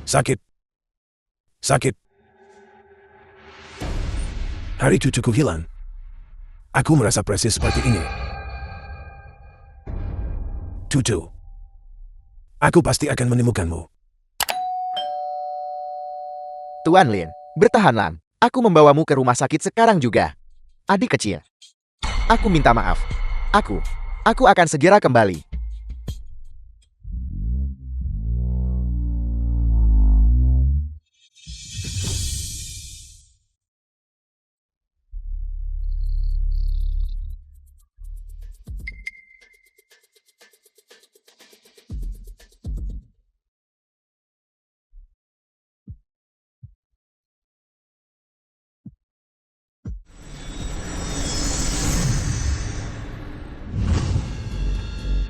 Sakit. Sakit. Hari cucuku hilang. Aku merasa persis seperti ini. Cucu. Aku pasti akan menemukanmu. Tuan Lin, bertahanlah. Aku membawamu ke rumah sakit sekarang juga. Adik kecil. Aku minta maaf. Aku akan segera kembali.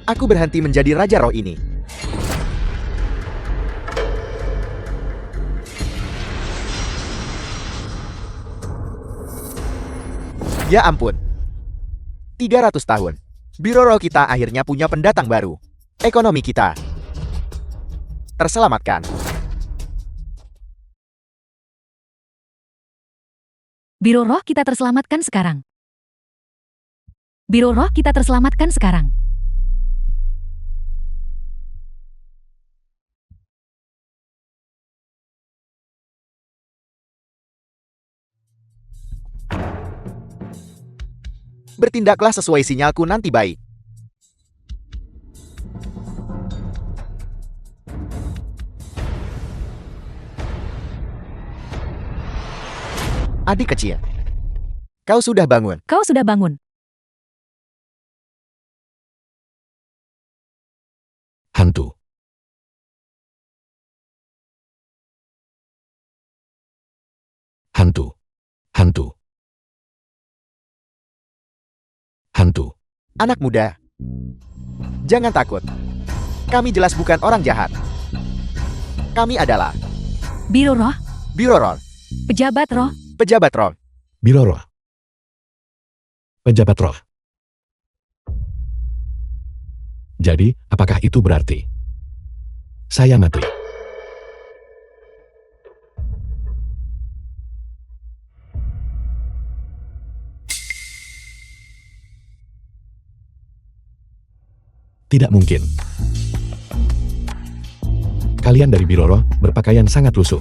Aku berhenti menjadi Raja Roh ini. Ya ampun. 300 tahun. Biro Roh kita akhirnya punya pendatang baru. Ekonomi kita terselamatkan. Biro Roh kita terselamatkan sekarang. Biro Roh kita terselamatkan sekarang. Bertindaklah sesuai sinyalku nanti baik. Adik kecil. Kau sudah bangun. Kau sudah bangun. Hantu. Hantu. Hantu. Hantu. Anak muda. Jangan takut. Kami jelas bukan orang jahat. Kami adalah Biro Roh, Biro Roh, pejabat roh. pejabat roh. Biro Roh. Pejabat roh. Jadi, apakah itu berarti saya mati? Tidak mungkin. Kalian dari Biro Roh berpakaian sangat lusuh.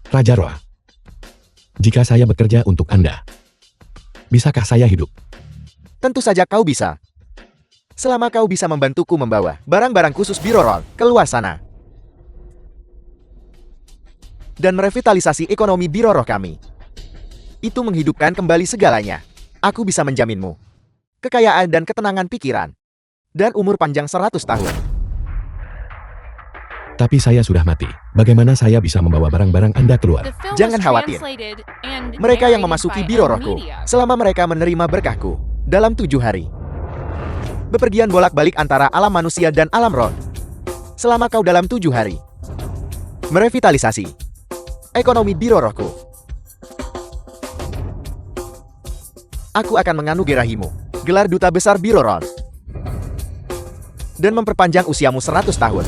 Raja Roh. Jika saya bekerja untuk Anda, bisakah saya hidup? Tentu saja kau bisa. Selama kau bisa membantuku membawa barang-barang khusus Biro Roh keluar sana. Dan merevitalisasi ekonomi Biro Roh kami. Itu menghidupkan kembali segalanya. Aku bisa menjaminmu kekayaan dan ketenangan pikiran. Dan umur panjang 100 tahun. Tapi saya sudah mati. Bagaimana saya bisa membawa barang-barang Anda keluar? Jangan khawatir. Mereka yang memasuki Biro Rohku selama mereka menerima berkahku dalam 7 hari. Bepergian bolak-balik antara alam manusia dan alam roh. Selama kau dalam 7 hari. Merevitalisasi ekonomi Biro Rohku. Aku akan menganugerahimu gelar Duta Besar Biro Roh. Dan memperpanjang usiamu 100 tahun.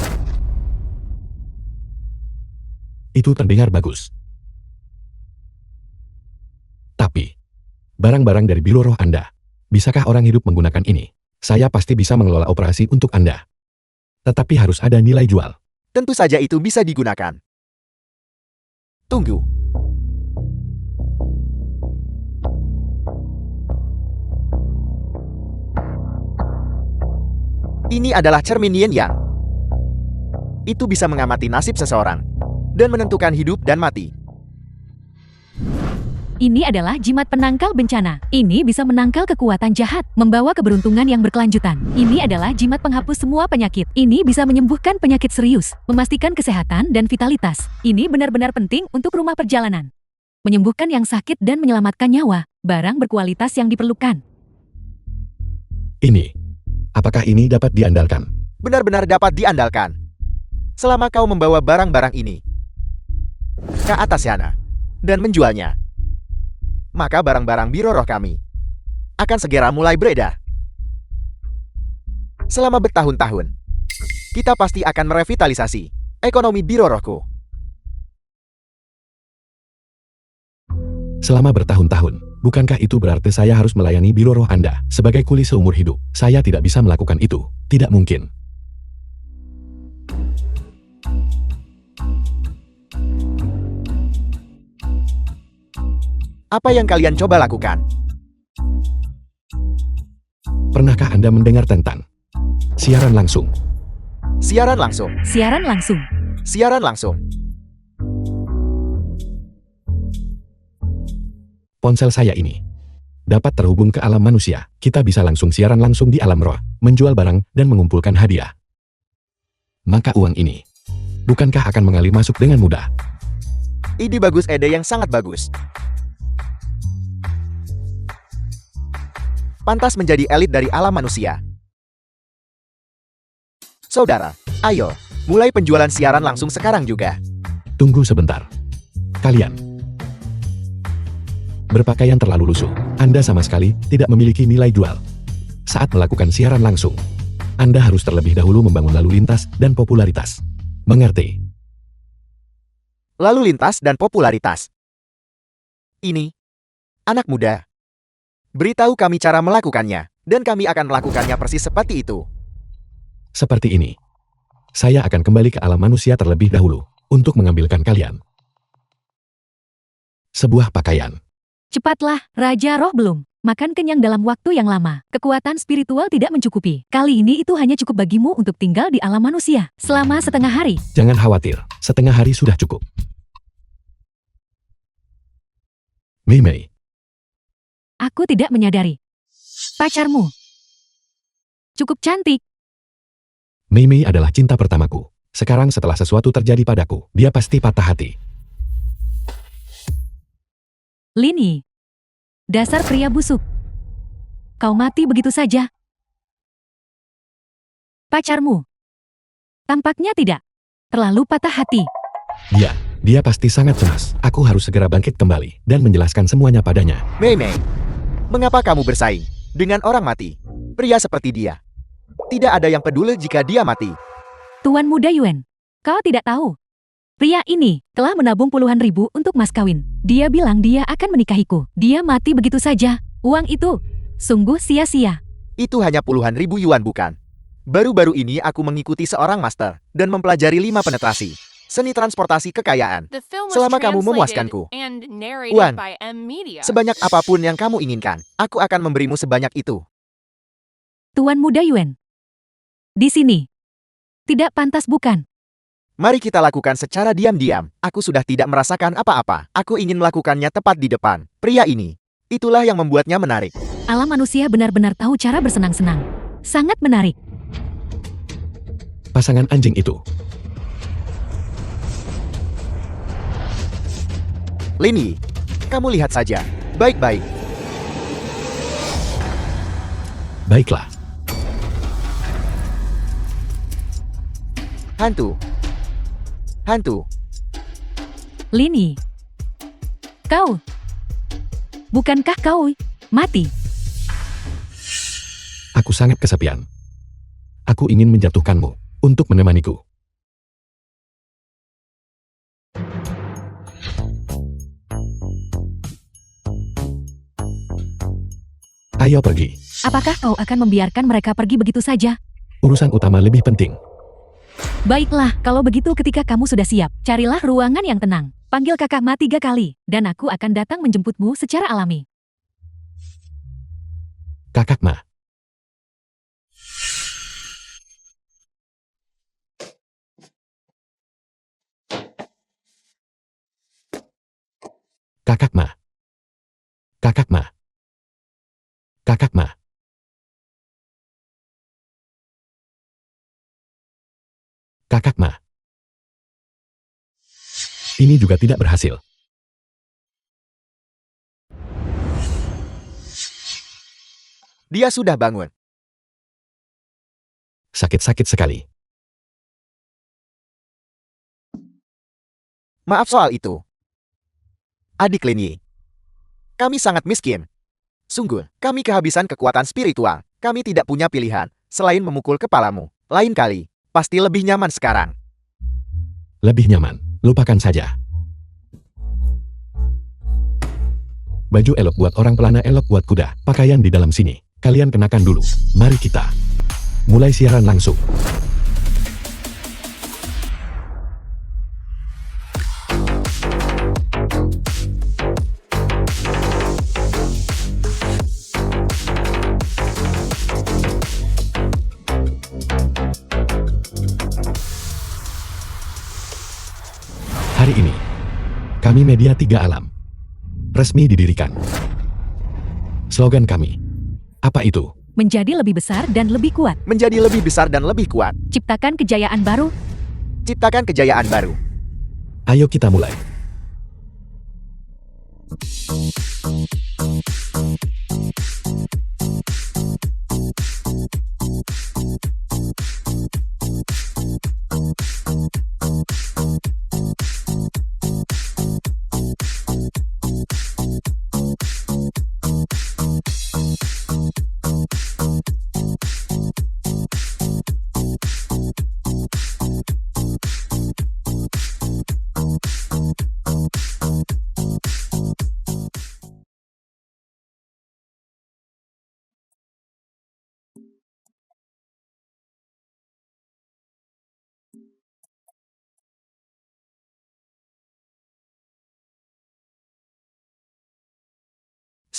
Itu terdengar bagus. Tapi, barang-barang dari Biro Roh Anda, bisakah orang hidup menggunakan ini? Saya pasti bisa mengelola operasi untuk Anda. Tetapi harus ada nilai jual. Tentu saja itu bisa digunakan. Tunggu. Ini adalah cermin Yin Yang. Itu bisa mengamati nasib seseorang dan menentukan hidup dan mati. Ini adalah jimat penangkal bencana. Ini bisa menangkal kekuatan jahat, membawa keberuntungan yang berkelanjutan. Ini adalah jimat penghapus semua penyakit. Ini bisa menyembuhkan penyakit serius, memastikan kesehatan dan vitalitas. Ini benar-benar penting untuk rumah perjalanan. Menyembuhkan yang sakit dan menyelamatkan nyawa, barang berkualitas yang diperlukan. Ini. Apakah ini dapat diandalkan? Benar-benar dapat diandalkan. Selama kau membawa barang-barang ini ke atas sana dan menjualnya, maka barang-barang Biro Roh kami akan segera mulai beredar. Selama bertahun-tahun, Kita pasti akan merevitalisasi ekonomi Biro Rohku. Selama bertahun-tahun, bukankah itu berarti saya harus melayani biro roh Anda sebagai kuli seumur hidup? Saya tidak bisa melakukan itu. Tidak mungkin. Apa yang kalian coba lakukan? Pernahkah Anda mendengar tentang siaran langsung? Siaran langsung. Siaran langsung. Siaran langsung. Ponsel saya ini dapat terhubung ke alam manusia. Kita bisa langsung siaran langsung di alam roh, menjual barang, dan mengumpulkan hadiah. Maka uang ini, bukankah akan mengalir masuk dengan mudah? Ide bagus, ide yang sangat bagus. Pantas menjadi elit dari alam manusia. Saudara, ayo, mulai penjualan siaran langsung sekarang juga. Tunggu sebentar. Kalian berpakaian terlalu lusuh. Anda sama sekali tidak memiliki nilai jual. Saat melakukan siaran langsung, Anda harus terlebih dahulu membangun lalu lintas dan popularitas. Mengerti? Lalu lintas dan popularitas. Ini, anak muda. Beritahu kami cara melakukannya, dan kami akan melakukannya persis seperti itu. Seperti ini. Saya akan kembali ke alam manusia terlebih dahulu untuk mengambilkan kalian sebuah pakaian. Cepatlah, Raja Roh belum. Makan kenyang dalam waktu yang lama. Kekuatan spiritual tidak mencukupi. Kali ini itu hanya cukup bagimu untuk tinggal di alam manusia selama setengah hari. Jangan khawatir, setengah hari sudah cukup. Mei Mei, Aku tidak menyadari. Pacarmu cukup cantik. Mei Mei adalah cinta pertamaku. Sekarang setelah sesuatu terjadi padaku, dia pasti patah hati. Lini, dasar pria busuk. Kau mati begitu saja. Pacarmu tampaknya tidak terlalu patah hati. Dia pasti sangat cemas. Aku harus segera bangkit kembali dan menjelaskan semuanya padanya. Mei Mei, mengapa kamu bersaing dengan orang mati? Pria seperti dia. Tidak ada yang peduli jika dia mati. Tuan Muda Yuan, kau tidak tahu. Pria ini telah menabung puluhan ribu untuk mas kawin. Dia bilang dia akan menikahiku. Dia mati begitu saja. Uang itu sungguh sia-sia. Itu hanya puluhan ribu yuan bukan? Baru-baru ini aku mengikuti seorang master dan mempelajari 5 penetrasi. Seni transportasi kekayaan. Selama kamu memuaskanku. Wan, sebanyak apapun yang kamu inginkan, aku akan memberimu sebanyak itu. Tuan Muda Yuan, di sini tidak pantas bukan? Mari kita lakukan secara diam-diam. Aku sudah tidak merasakan apa-apa. Aku ingin melakukannya tepat di depan pria ini. Itulah yang membuatnya menarik. Alam manusia benar-benar tahu cara bersenang-senang. Sangat menarik. Pasangan anjing itu. Lini, kamu lihat saja. Baik-baik. Baiklah. Hantu. Hantu. Lini, kau, bukankah kau mati? Aku sangat kesepian. Aku ingin menjatuhkanmu untuk menemaniku. Ayo pergi. Apakah kau akan membiarkan mereka pergi begitu saja? Urusan utama lebih penting. Baiklah, kalau begitu ketika kamu sudah siap, carilah ruangan yang tenang. Panggil kakak Ma 3 kali, dan aku akan datang menjemputmu secara alami. Kakak Ma. Kakak Ma. Kakak Ma. Kakak Ma. Kakak Ma. Ini juga tidak berhasil. Dia sudah bangun. Sakit-sakit sekali. Maaf soal itu. Adik Lini. Kami sangat miskin. Sungguh, kami kehabisan kekuatan spiritual. Kami tidak punya pilihan selain memukul kepalamu. Lain kali, pasti lebih nyaman sekarang. Lebih nyaman, lupakan saja. Baju elok buat orang pelana elok buat kuda, pakaian di dalam sini. Kalian kenakan dulu. Mari kita mulai siaran langsung. Hari ini, kami Media 3 Alam resmi didirikan. Slogan kami, apa itu? Menjadi lebih besar dan lebih kuat. Menjadi lebih besar dan lebih kuat. Ciptakan kejayaan baru. Ciptakan kejayaan baru. Ayo kita mulai.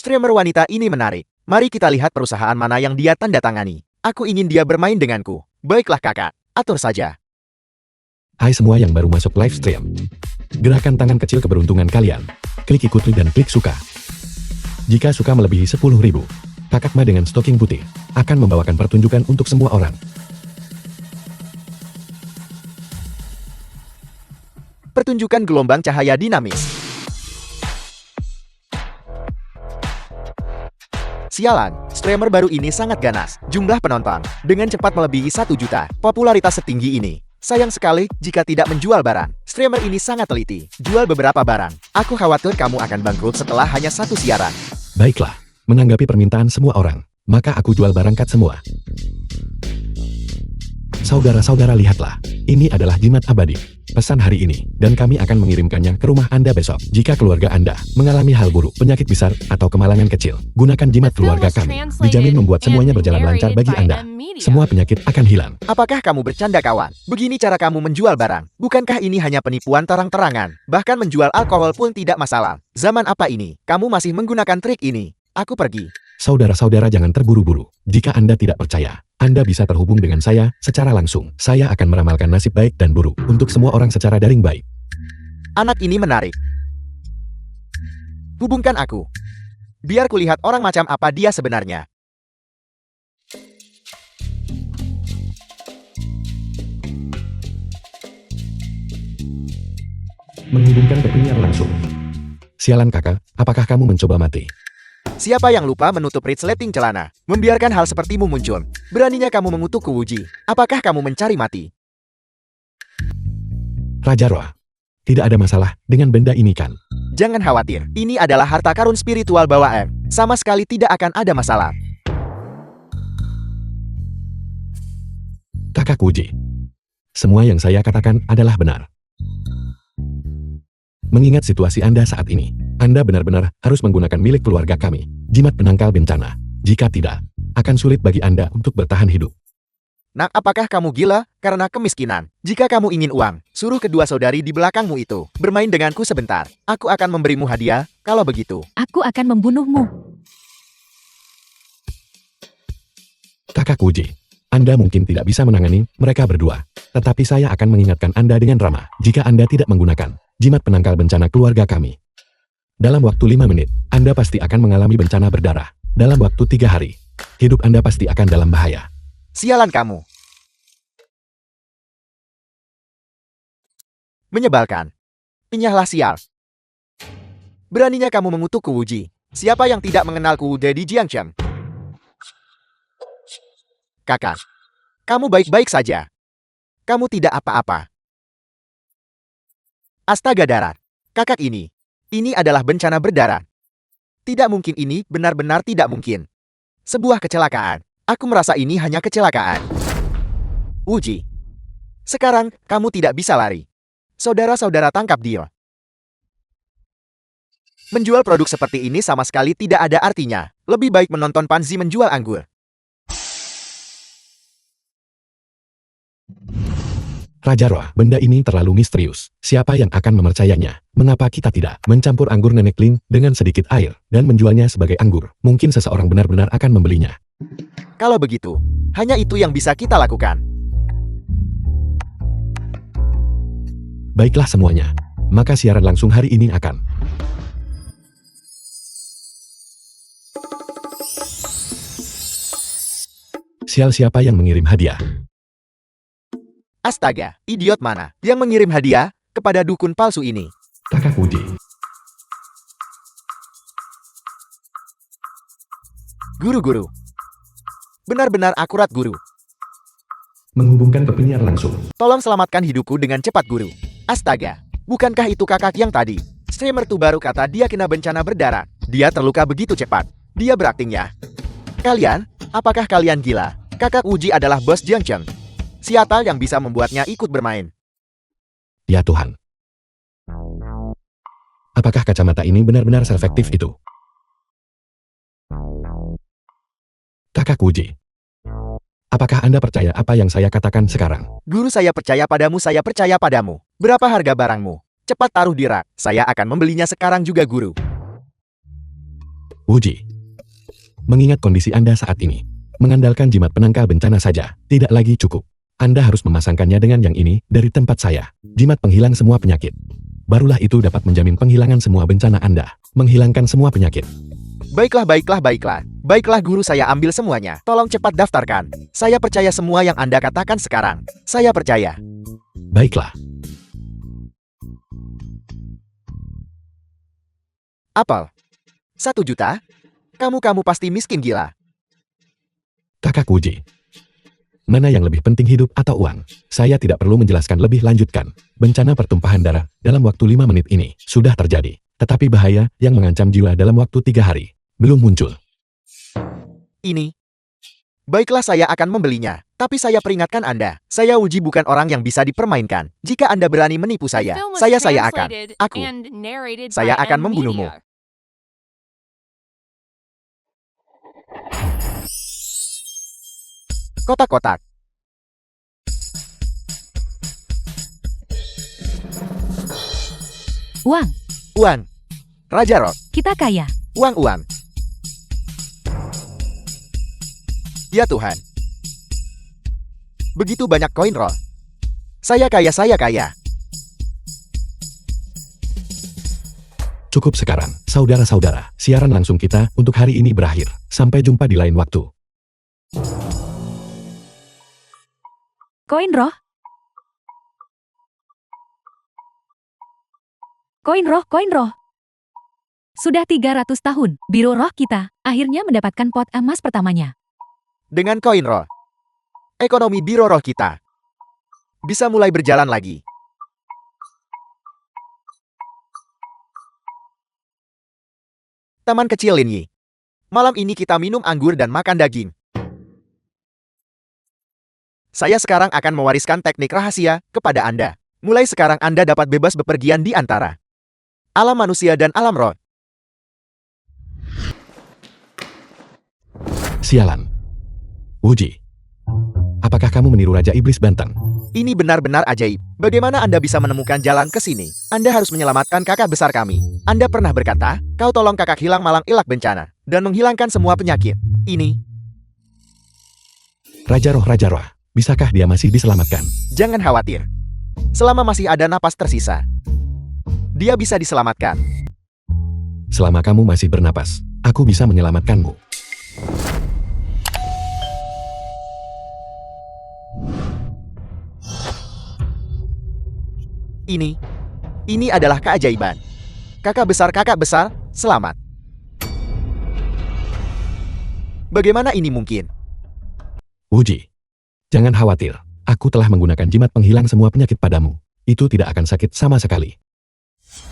Streamer wanita ini menarik. Mari kita lihat perusahaan mana yang dia tanda tangani. Aku ingin dia bermain denganku. Baiklah kakak, atur saja. Hai semua yang baru masuk live stream. Gerakan tangan kecil keberuntungan kalian. Klik ikuti dan klik suka. Jika suka melebihi 10.000, Kakak Ma dengan stocking putih akan membawakan pertunjukan untuk semua orang. Pertunjukan gelombang cahaya dinamis. Sialan, streamer baru ini sangat ganas. Jumlah penonton dengan cepat melebihi 1 juta. Popularitas setinggi ini. Sayang sekali jika tidak menjual barang. Streamer ini sangat teliti. Jual beberapa barang. Aku khawatir kamu akan bangkrut setelah hanya 1 siaran. Baiklah, menanggapi permintaan semua orang, maka aku jual barang cut semua. Saudara-saudara lihatlah, ini adalah jimat abadi. Pesan hari ini, dan kami akan mengirimkannya ke rumah Anda besok. Jika keluarga Anda mengalami hal buruk, penyakit besar, atau kemalangan kecil, gunakan jimat keluarga kami. Dijamin membuat semuanya berjalan lancar bagi Anda. Semua penyakit akan hilang. Apakah kamu bercanda kawan? Begini cara kamu menjual barang. Bukankah ini hanya penipuan terang-terangan? Bahkan menjual alkohol pun tidak masalah. Zaman apa ini? Kamu masih menggunakan trik ini? Aku pergi. Saudara-saudara jangan terburu-buru. Jika Anda tidak percaya, Anda bisa terhubung dengan saya secara langsung. Saya akan meramalkan nasib baik dan buruk untuk semua orang secara daring baik. Anak ini menarik. Hubungkan aku. Biar kulihat orang macam apa dia sebenarnya. Menghubungkan ke penyiar langsung. Sialan kakak, apakah kamu mencoba mati? Siapa yang lupa menutup resleting celana? Membiarkan hal sepertimu muncul. Beraninya kamu mengutukku, Wuji. Apakah kamu mencari mati? Raja Roa, tidak ada masalah dengan benda ini kan? Jangan khawatir. Ini adalah harta karun spiritual bawaan. Sama sekali tidak akan ada masalah. Kakak Wuji, semua yang saya katakan adalah benar. Mengingat situasi Anda saat ini, Anda benar-benar harus menggunakan milik keluarga kami, jimat penangkal bencana. Jika tidak, akan sulit bagi Anda untuk bertahan hidup. Nak, apakah kamu gila karena kemiskinan? Jika kamu ingin uang, suruh kedua saudari di belakangmu itu bermain denganku sebentar. Aku akan memberimu hadiah, kalau begitu. Aku akan membunuhmu. Kakak Wuji, Anda mungkin tidak bisa menangani mereka berdua. Tetapi saya akan mengingatkan Anda dengan ramah jika Anda tidak menggunakan jimat penangkal bencana keluarga kami. Dalam waktu 5 menit, Anda pasti akan mengalami bencana berdarah. Dalam waktu 3 hari, hidup Anda pasti akan dalam bahaya. Sialan kamu. Menyebalkan. Pinyahlah sial. Beraninya kamu mengutukku, Wuji. Siapa yang tidak mengenalku, Dedi Jiangcheng? Kakak, kamu baik-baik saja. Kamu tidak apa-apa. Astaga darat. Kakak ini adalah bencana berdarah. Tidak mungkin, ini benar-benar tidak mungkin. Sebuah kecelakaan. Aku merasa ini hanya kecelakaan. Wuji, Sekarang, kamu tidak bisa lari. Saudara-saudara tangkap dia. Menjual produk seperti ini sama sekali tidak ada artinya. Lebih baik menonton Panzi menjual anggur. Raja Roh, benda ini terlalu misterius. Siapa yang akan mempercayainya? Mengapa kita tidak mencampur anggur nenek Lin dengan sedikit air dan menjualnya sebagai anggur? Mungkin seseorang benar-benar akan membelinya. Kalau begitu, hanya itu yang bisa kita lakukan. Baiklah semuanya. Maka siaran langsung hari ini akan sial siapa yang mengirim hadiah. Astaga, idiot mana yang mengirim hadiah kepada dukun palsu ini? Kakak Uji. Guru-guru. Benar-benar akurat, guru. Menghubungkan ke penyiar langsung. Tolong selamatkan hidupku dengan cepat, guru. Astaga, bukankah itu kakak yang tadi? Saya mertu baru kata dia kena bencana berdarah. Dia terluka begitu cepat. Dia beraktingnya. Kalian, apakah kalian gila? Kakak Uji adalah bos Jiang Cheng. Siapa yang bisa membuatnya ikut bermain? Ya Tuhan. Apakah kacamata ini benar-benar seefektif itu? Kakak Uji. Apakah Anda percaya apa yang saya katakan sekarang? Guru, saya percaya padamu, saya percaya padamu. Berapa harga barangmu? Cepat taruh di rak. Saya akan membelinya sekarang juga, guru. Uji. Mengingat kondisi Anda saat ini, mengandalkan jimat penangkal bencana saja, tidak lagi cukup. Anda harus memasangkannya dengan yang ini dari tempat saya. Jimat penghilang semua penyakit. Barulah itu dapat menjamin penghilangan semua bencana Anda. Menghilangkan semua penyakit. Baiklah, baiklah, baiklah. Baiklah guru, saya ambil semuanya. Tolong cepat daftarkan. Saya percaya semua yang Anda katakan sekarang. Saya percaya. Baiklah. Apel. 1 juta? Kamu pasti miskin gila. Kakak Uji. Mana yang lebih penting, hidup atau uang? Saya tidak perlu menjelaskan lebih lanjutkan. Bencana pertumpahan darah dalam waktu 5 menit ini sudah terjadi. Tetapi bahaya yang mengancam jiwa dalam waktu 3 hari belum muncul. Ini. Baiklah, saya akan membelinya. Tapi saya peringatkan Anda, saya Uji bukan orang yang bisa dipermainkan. Jika Anda berani menipu saya akan membunuhmu. Kotak-kotak. Uang. Uang. Raja Rock. Kita kaya. Uang. Ya Tuhan. Begitu banyak koin roll. Saya kaya. Cukup sekarang, saudara-saudara. Siaran langsung kita untuk hari ini berakhir. Sampai jumpa di lain waktu. Koin roh. Koin roh. Sudah 300 tahun, biro roh kita akhirnya mendapatkan pot emas pertamanya. Dengan koin roll, ekonomi biro roh kita bisa mulai berjalan lagi. Taman kecil Lin Yi. Malam ini kita minum anggur dan makan daging. Saya sekarang akan mewariskan teknik rahasia kepada Anda. Mulai sekarang Anda dapat bebas bepergian di antara alam manusia dan alam roh. Sialan. Uji. Apakah kamu meniru Raja Iblis Banteng? Ini benar-benar ajaib. Bagaimana Anda bisa menemukan jalan ke sini? Anda harus menyelamatkan kakak besar kami. Anda pernah berkata, kau tolong kakak hilang malang ilak bencana dan menghilangkan semua penyakit. Ini. Raja Roh. Bisakah dia masih diselamatkan? Jangan khawatir. Selama masih ada napas tersisa, dia bisa diselamatkan. Selama kamu masih bernapas, aku bisa menyelamatkanmu. Ini adalah keajaiban. Kakak besar, selamat. Bagaimana ini mungkin? Uji. Jangan khawatir, aku telah menggunakan jimat penghilang semua penyakit padamu. Itu tidak akan sakit sama sekali.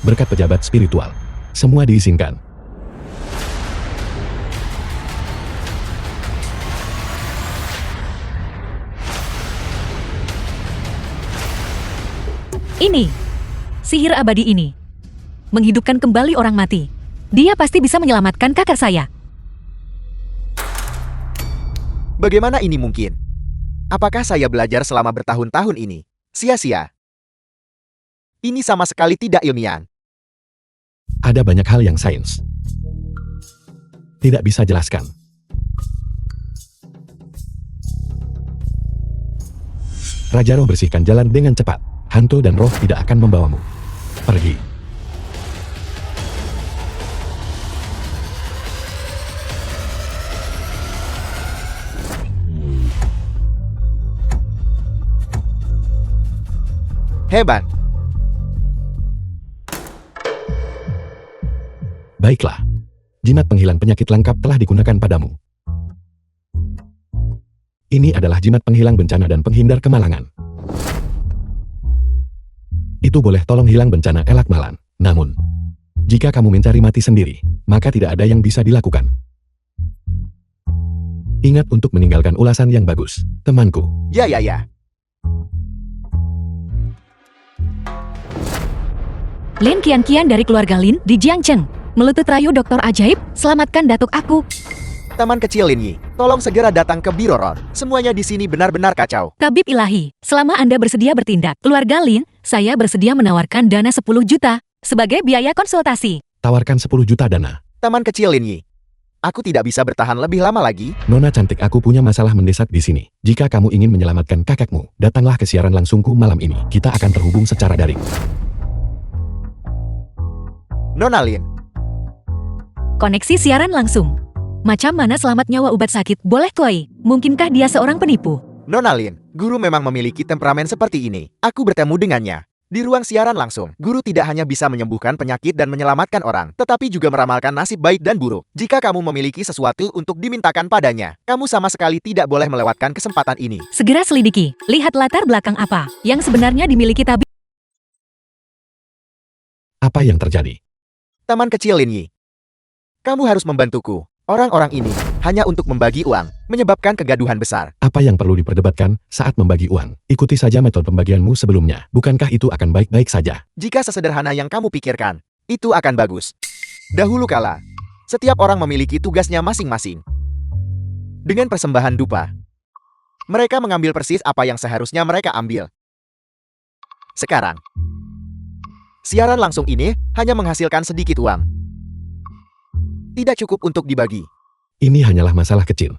Berkat pejabat spiritual, semua diizinkan. Ini, sihir abadi ini, menghidupkan kembali orang mati. Dia pasti bisa menyelamatkan kakak saya. Bagaimana ini mungkin? Apakah saya belajar selama bertahun-tahun ini sia-sia? Ini sama sekali tidak ilmiah. Ada banyak hal yang sains tidak bisa jelaskan. Raja Roh, bersihkan jalan dengan cepat. Hantu dan roh tidak akan membawamu. Pergi. Hebat. Baiklah. Jimat penghilang penyakit lengkap telah digunakan padamu. Ini adalah jimat penghilang bencana dan penghindar kemalangan. Itu boleh tolong hilang bencana elak malan. Namun, jika kamu mencari mati sendiri, maka tidak ada yang bisa dilakukan. Ingat untuk meninggalkan ulasan yang bagus, temanku. Ya. Lin Qian dari keluarga Lin di Jiangcheng. Melutut rayu Doktor Ajaib, selamatkan datuk aku. Taman kecil Lin Yi, tolong segera datang ke Biro Roh. Semuanya di sini benar-benar kacau. Tabib ilahi, selama Anda bersedia bertindak, keluarga Lin, saya bersedia menawarkan dana 10 juta sebagai biaya konsultasi. Tawarkan 10 juta dana. Taman kecil Lin Yi, aku tidak bisa bertahan lebih lama lagi. Nona cantik, aku punya masalah mendesak di sini. Jika kamu ingin menyelamatkan kakakmu, datanglah ke siaran langsungku malam ini. Kita akan terhubung secara daring. Nona Lin, Koneksi siaran langsung. Macam mana selamat nyawa ubat sakit boleh koi? Mungkinkah dia seorang penipu? Nona Lin, guru memang memiliki temperamen seperti ini. Aku bertemu dengannya di ruang siaran langsung. Guru tidak hanya bisa menyembuhkan penyakit dan menyelamatkan orang, tetapi juga meramalkan nasib baik dan buruk. Jika kamu memiliki sesuatu untuk dimintakan padanya, kamu sama sekali tidak boleh melewatkan kesempatan ini. Segera selidiki, lihat latar belakang apa yang sebenarnya dimiliki tabib. Apa yang terjadi? Taman kecil Lin Yi, kamu harus membantuku. Orang-orang ini hanya untuk membagi uang, menyebabkan kegaduhan besar. Apa yang perlu diperdebatkan saat membagi uang? Ikuti saja metode pembagianmu sebelumnya. Bukankah itu akan baik-baik saja? Jika sesederhana yang kamu pikirkan, itu akan bagus. Dahulu kala, setiap orang memiliki tugasnya masing-masing. Dengan persembahan dupa, mereka mengambil persis apa yang seharusnya mereka ambil. Sekarang, siaran langsung ini hanya menghasilkan sedikit uang. Tidak cukup untuk dibagi. Ini hanyalah masalah kecil.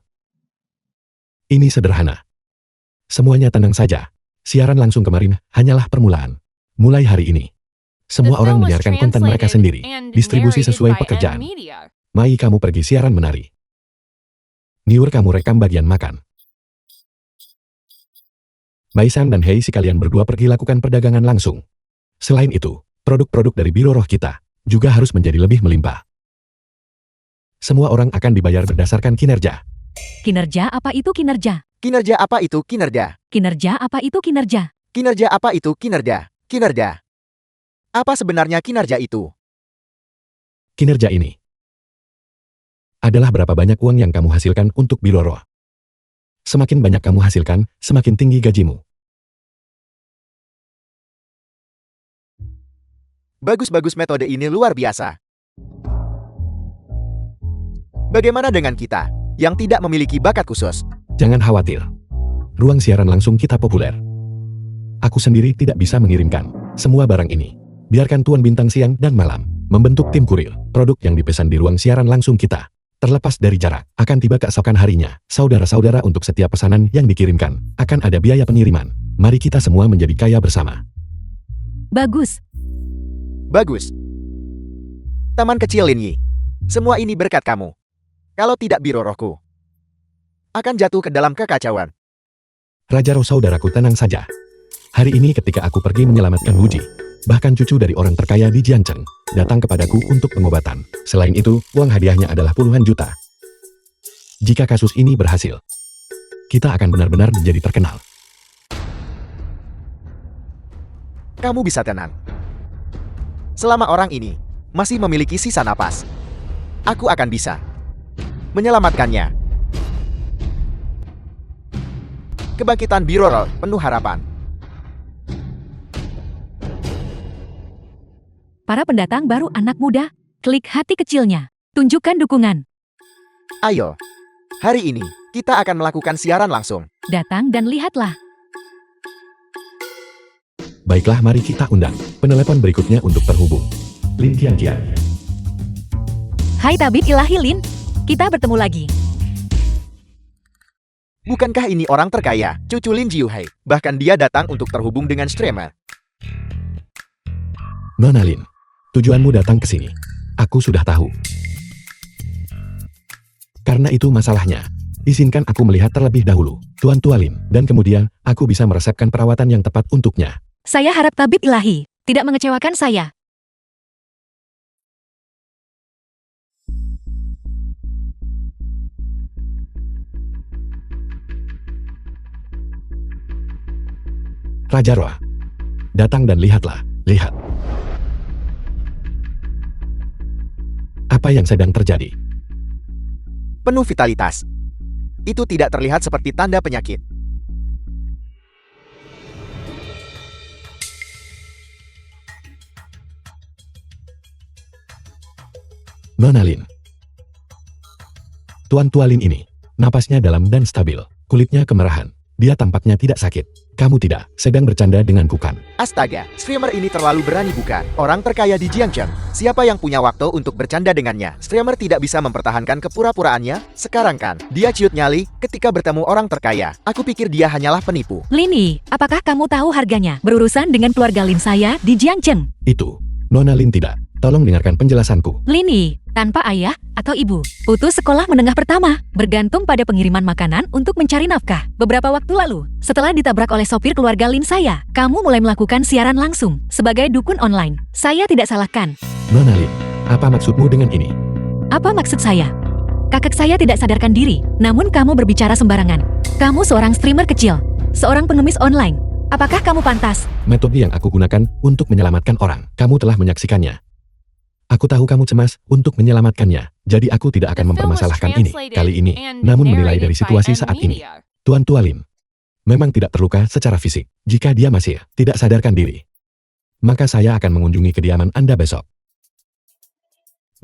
Ini sederhana. Semuanya tenang saja. Siaran langsung kemarin hanyalah permulaan. Mulai hari ini, semua orang menyiarkan konten mereka sendiri. Distribusi sesuai pekerjaan. Mai, kamu pergi siaran menari. Niur, kamu rekam bagian makan. Baisan dan Hei, si kalian berdua pergi lakukan perdagangan langsung. Selain itu, produk-produk dari Biro Roh kita juga harus menjadi lebih melimpah. Semua orang akan dibayar berdasarkan kinerja. Kinerja apa itu kinerja? Kinerja apa itu kinerja? Kinerja apa itu kinerja? Kinerja apa itu kinerja? Kinerja. Apa sebenarnya kinerja itu? Kinerja ini adalah berapa banyak uang yang kamu hasilkan untuk Biro Roh. Semakin banyak kamu hasilkan, semakin tinggi gajimu. Bagus-bagus, metode ini luar biasa. Bagaimana dengan kita, yang tidak memiliki bakat khusus? Jangan khawatir. Ruang siaran langsung kita populer. Aku sendiri tidak bisa mengirimkan semua barang ini. Biarkan Tuan Bintang siang dan malam membentuk tim kurir. Produk yang dipesan di ruang siaran langsung kita, terlepas dari jarak, akan tiba keesokan harinya. Saudara-saudara, untuk setiap pesanan yang dikirimkan, akan ada biaya pengiriman. Mari kita semua menjadi kaya bersama. Bagus. Bagus. Taman kecil Lin Yi, semua ini berkat kamu. Kalau tidak, Biro Rohku akan jatuh ke dalam kekacauan. Raja Roh, saudaraku, tenang saja. Hari ini ketika aku pergi menyelamatkan Wuji, bahkan cucu dari orang terkaya di Jiangcheng, datang kepadaku untuk pengobatan. Selain itu, uang hadiahnya adalah puluhan juta. Jika kasus ini berhasil, kita akan benar-benar menjadi terkenal. Kamu bisa tenang. Selama orang ini masih memiliki sisa napas, aku akan bisa menyelamatkannya. Kebangkitan Biro Roh penuh harapan. Para pendatang baru anak muda, klik hati kecilnya. Tunjukkan dukungan. Ayo, hari ini kita akan melakukan siaran langsung. Datang dan lihatlah. Baiklah, mari kita undang penelepon berikutnya untuk terhubung. Lin Qianqian. Hai Tabib Ilahi Lin, kita bertemu lagi. Bukankah ini orang terkaya, cucu Lin Jiuhei? Bahkan dia datang untuk terhubung dengan streamer. Nona Lin, tujuanmu datang ke sini. Aku sudah tahu. Karena itu masalahnya. Izinkan aku melihat terlebih dahulu, Tuan Tua Lin, dan kemudian aku bisa meresepkan perawatan yang tepat untuknya. Saya harap Tabib Ilahi tidak mengecewakan saya. Raja Roa, datang dan lihatlah, lihat. Apa yang sedang terjadi? Penuh vitalitas. Itu tidak terlihat seperti tanda penyakit. Nona Lin. Tuan Tua Lin ini, napasnya dalam dan stabil, kulitnya kemerahan. Dia tampaknya tidak sakit. Kamu tidak sedang bercanda denganku kan? Astaga, streamer ini terlalu berani bukan? Orang terkaya di Jiangcheng. Siapa yang punya waktu untuk bercanda dengannya? Streamer tidak bisa mempertahankan kepura-puraannya. Sekarang kan, dia ciut nyali ketika bertemu orang terkaya. Aku pikir dia hanyalah penipu. Lini, apakah kamu tahu harganya berurusan dengan keluarga Lin saya di Jiangcheng? Itu, Nona Lin tidak. Tolong dengarkan penjelasanku. Lini, tanpa ayah atau ibu, putus sekolah menengah pertama, bergantung pada pengiriman makanan untuk mencari nafkah. Beberapa waktu lalu, setelah ditabrak oleh sopir keluarga Lin saya, kamu mulai melakukan siaran langsung sebagai dukun online. Saya tidak salahkan. Nona Lin, apa maksudmu dengan ini? Apa maksud saya? Kakak saya tidak sadarkan diri, namun kamu berbicara sembarangan. Kamu seorang streamer kecil, seorang pengemis online. Apakah kamu pantas? Metode yang aku gunakan untuk menyelamatkan orang, kamu telah menyaksikannya. Aku tahu kamu cemas untuk menyelamatkannya, jadi aku tidak akan mempermasalahkan ini kali ini, namun menilai dari situasi saat ini. Tuan Tua Lin memang tidak terluka secara fisik. Jika dia masih tidak sadarkan diri, maka saya akan mengunjungi kediaman Anda besok.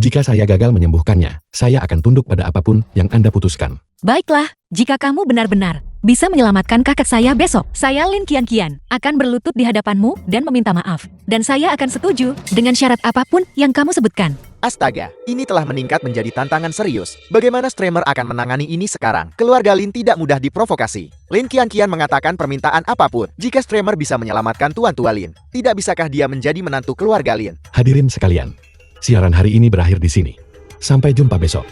Jika saya gagal menyembuhkannya, saya akan tunduk pada apapun yang Anda putuskan. Baiklah, jika kamu benar-benar bisa menyelamatkan kakak saya besok, saya Lin Qianqian akan berlutut di hadapanmu dan meminta maaf. Dan saya akan setuju dengan syarat apapun yang kamu sebutkan. Astaga, ini telah meningkat menjadi tantangan serius. Bagaimana streamer akan menangani ini sekarang? Keluarga Lin tidak mudah diprovokasi. Lin Qianqian mengatakan permintaan apapun jika streamer bisa menyelamatkan Tuan Tua Lin. Tidak bisakah dia menjadi menantu keluarga Lin? Hadirin sekalian, siaran hari ini berakhir di sini. Sampai jumpa besok.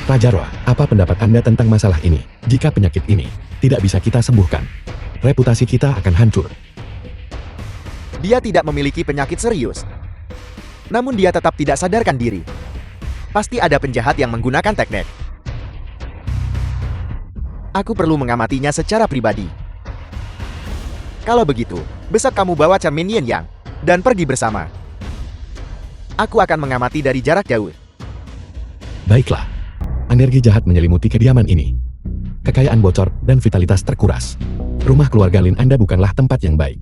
Raja Roa, apa pendapat Anda tentang masalah ini? Jika penyakit ini tidak bisa kita sembuhkan, reputasi kita akan hancur. Dia tidak memiliki penyakit serius. Namun dia tetap tidak sadarkan diri. Pasti ada penjahat yang menggunakan teknik. Aku perlu mengamatinya secara pribadi. Kalau begitu, besok kamu bawa cermin Yin Yang dan pergi bersama. Aku akan mengamati dari jarak jauh. Baiklah. Energi jahat menyelimuti kediaman ini. Kekayaan bocor dan vitalitas terkuras. Rumah keluarga Lin Anda bukanlah tempat yang baik.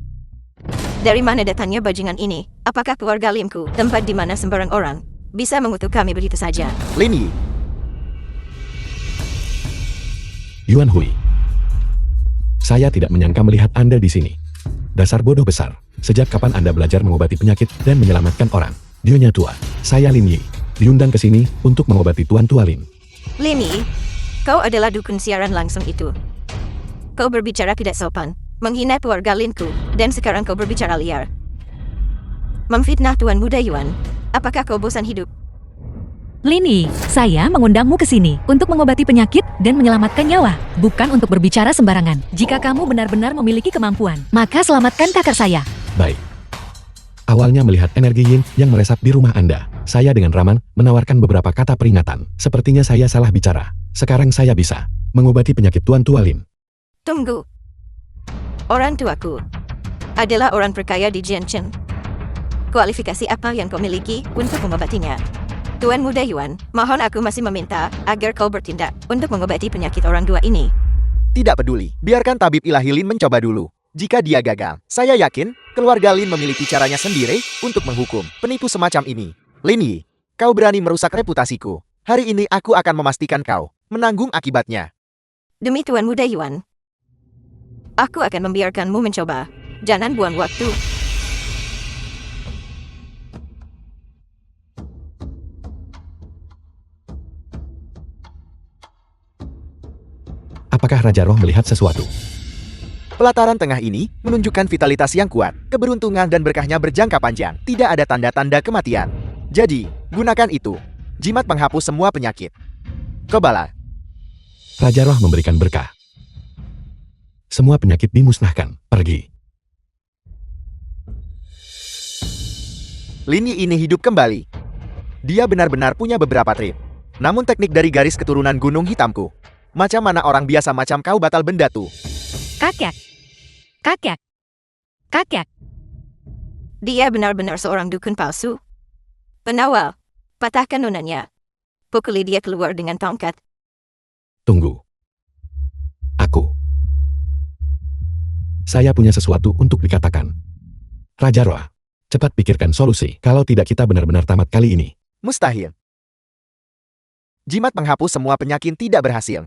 Dari mana datangnya bajingan ini? Apakah keluarga Limku, tempat di mana sembarang orang bisa mengutuk kami begitu saja? Lin Yi, Yuan Hui. Saya tidak menyangka melihat Anda di sini. Dasar bodoh besar. Sejak kapan Anda belajar mengobati penyakit dan menyelamatkan orang? Nyonya tua, saya Lin Yi. Diundang ke sini untuk mengobati Tuan Tua Lin. Lini, kau adalah dukun siaran langsung itu. Kau berbicara tidak sopan, menghina keluarga Linku, dan sekarang kau berbicara liar. Memfitnah Tuan Muda Yuan. Apakah kau bosan hidup? Lini, saya mengundangmu ke sini untuk mengobati penyakit dan menyelamatkan nyawa, bukan untuk berbicara sembarangan. Jika kamu benar-benar memiliki kemampuan, maka selamatkan kakak saya. Baik. Awalnya melihat energi yin yang meresap di rumah Anda, saya dengan Raman menawarkan beberapa kata peringatan. Sepertinya saya salah bicara. Sekarang saya bisa mengobati penyakit Tuan Tua Lin. Tunggu. Orang tuaku adalah orang perkaya di Jiangcheng. Kualifikasi apa yang kau miliki untuk mengobatinya? Tuan Muda Yuan, mohon aku masih meminta agar kau bertindak untuk mengobati penyakit orang tua ini. tidak peduli. Biarkan tabib ilahi Lin mencoba dulu. Jika dia gagal, saya yakin Keluarga Lin memiliki caranya sendiri untuk menghukum penipu semacam ini. Lin Yi, kau berani merusak reputasiku. Hari ini aku akan memastikan kau menanggung akibatnya. Demi Tuan Muda Yuan, aku akan membiarkanmu mencoba. Jangan buang waktu. Apakah Raja Roh melihat sesuatu? Pelataran tengah ini menunjukkan vitalitas yang kuat, keberuntungan dan berkahnya berjangka panjang. Tidak ada tanda-tanda kematian. Jadi, gunakan itu. Jimat penghapus semua penyakit. Kebala. Raja Roh memberikan berkah. Semua penyakit dimusnahkan. Pergi. Lin Yi ini hidup kembali. Dia benar-benar punya beberapa trik. Namun teknik dari garis keturunan Gunung Hitamku. Macam mana orang biasa macam kau batal benda tuh? Kakek. Kakek. Kakek. Dia benar-benar seorang dukun palsu. Penawal, patahkan nonanya. Pukuli dia keluar dengan tongkat. Tunggu. Saya punya sesuatu untuk dikatakan. Raja Roh, cepat pikirkan solusi. Kalau tidak kita benar-benar tamat kali ini. Mustahil. Jimat penghapus semua penyakit tidak berhasil.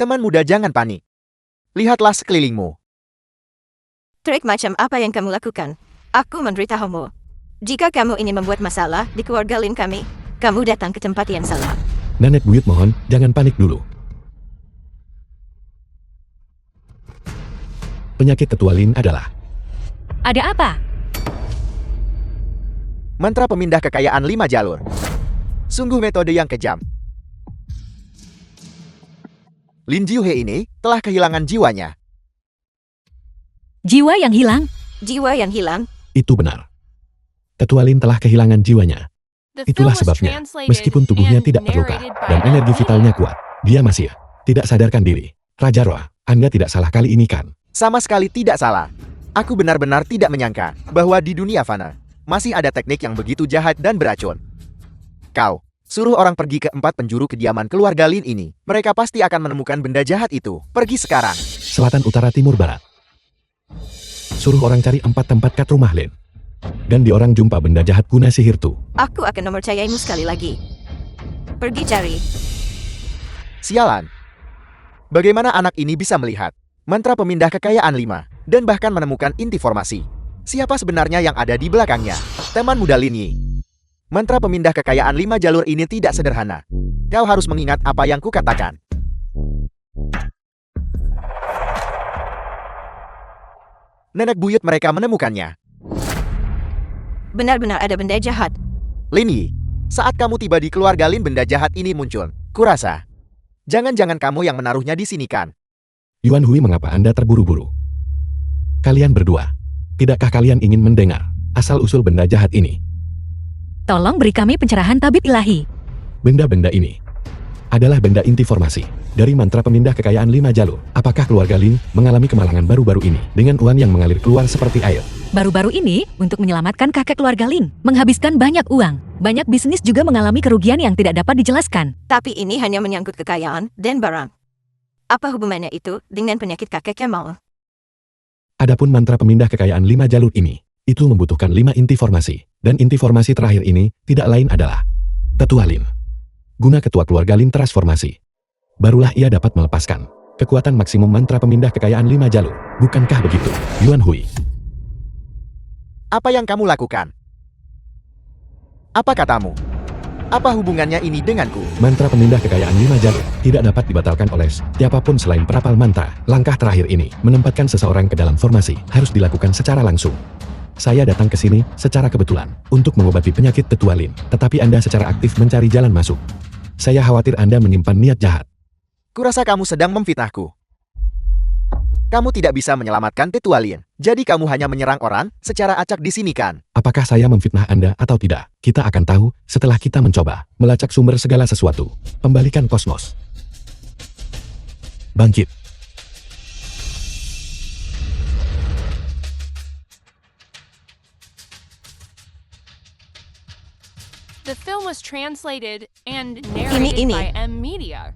Teman muda, jangan panik. Lihatlah sekelilingmu. Trik macam apa yang kamu lakukan? Aku memberitahumu. Jika kamu ingin membuat masalah di keluarga Lin kami, kamu datang ke tempat yang salah. Nenek buyut mohon, jangan panik dulu. Penyakit tetua Lin adalah... Ada apa? Mantra pemindah kekayaan 5 jalur. Sungguh metode yang kejam. Lin Jiuhe ini telah kehilangan jiwanya. Jiwa yang hilang? Jiwa yang hilang? Itu benar. Tetua Lin telah kehilangan jiwanya. Itulah sebabnya, meskipun tubuhnya tidak terluka dan energi vitalnya kuat, dia masih tidak sadarkan diri. Raja Roh, Anda tidak salah kali ini kan? Sama sekali tidak salah. Aku benar-benar tidak menyangka bahwa di dunia fana masih ada teknik yang begitu jahat dan beracun. Kau suruh orang pergi ke 4 penjuru kediaman keluarga Lin ini. Mereka pasti akan menemukan benda jahat itu. Pergi sekarang. Selatan, utara, timur, barat. Suruh orang cari 4 tempat kat rumah Lin. Dan di orang jumpa benda jahat guna sihir tuh. Aku akan mempercayaimu sekali lagi. Pergi cari. Sialan. Bagaimana anak ini bisa melihat mantra pemindah kekayaan 5 dan bahkan menemukan inti formasi? Siapa sebenarnya yang ada di belakangnya? Teman muda Lin Yi. Mantra pemindah kekayaan 5 jalur ini tidak sederhana. Kau harus mengingat apa yang kukatakan. Nenek buyut mereka menemukannya. Benar-benar ada benda jahat. Lin Yi, saat kamu tiba di keluarga Lin benda jahat ini muncul. Kurasa. Jangan-jangan kamu yang menaruhnya di sini kan? Yuan Hui, mengapa Anda terburu-buru? Kalian berdua, tidakkah kalian ingin mendengar asal-usul benda jahat ini? Tolong beri kami pencerahan tabib ilahi. Benda-benda ini adalah benda inti formasi dari mantra pemindah kekayaan 5 jalur. Apakah keluarga Lin mengalami kemalangan baru-baru ini dengan uang yang mengalir keluar seperti air? Baru-baru ini, untuk menyelamatkan kakek keluarga Lin, menghabiskan banyak uang. Banyak bisnis juga mengalami kerugian yang tidak dapat dijelaskan. Tapi ini hanya menyangkut kekayaan dan barang. Apa hubungannya itu dengan penyakit kakek Kemal? Adapun mantra pemindah kekayaan 5 jalur ini, itu membutuhkan 5 inti formasi. Dan inti formasi terakhir ini tidak lain adalah Tetua Lin. Guna ketua keluarga Lin transformasi, barulah ia dapat melepaskan kekuatan maksimum mantra pemindah kekayaan 5 jalur. Bukankah begitu, Yuan Hui? Apa yang kamu lakukan? Apa katamu? Apa hubungannya ini denganku? Mantra pemindah kekayaan 5 jalur tidak dapat dibatalkan oleh siapapun selain perapal mantra. Langkah terakhir ini, menempatkan seseorang ke dalam formasi, harus dilakukan secara langsung. Saya datang ke sini secara kebetulan untuk mengobati penyakit Tetua Lin, tetapi Anda secara aktif mencari jalan masuk. Saya khawatir Anda menyimpan niat jahat. Kurasa kamu sedang memfitnahku. Kamu tidak bisa menyelamatkan Tetua Lin, jadi kamu hanya menyerang orang secara acak di sini kan? Apakah saya memfitnah Anda atau tidak? Kita akan tahu setelah kita mencoba melacak sumber segala sesuatu. Pembalikan kosmos. Bangkit. The film was translated and narrated Ini. by M Media.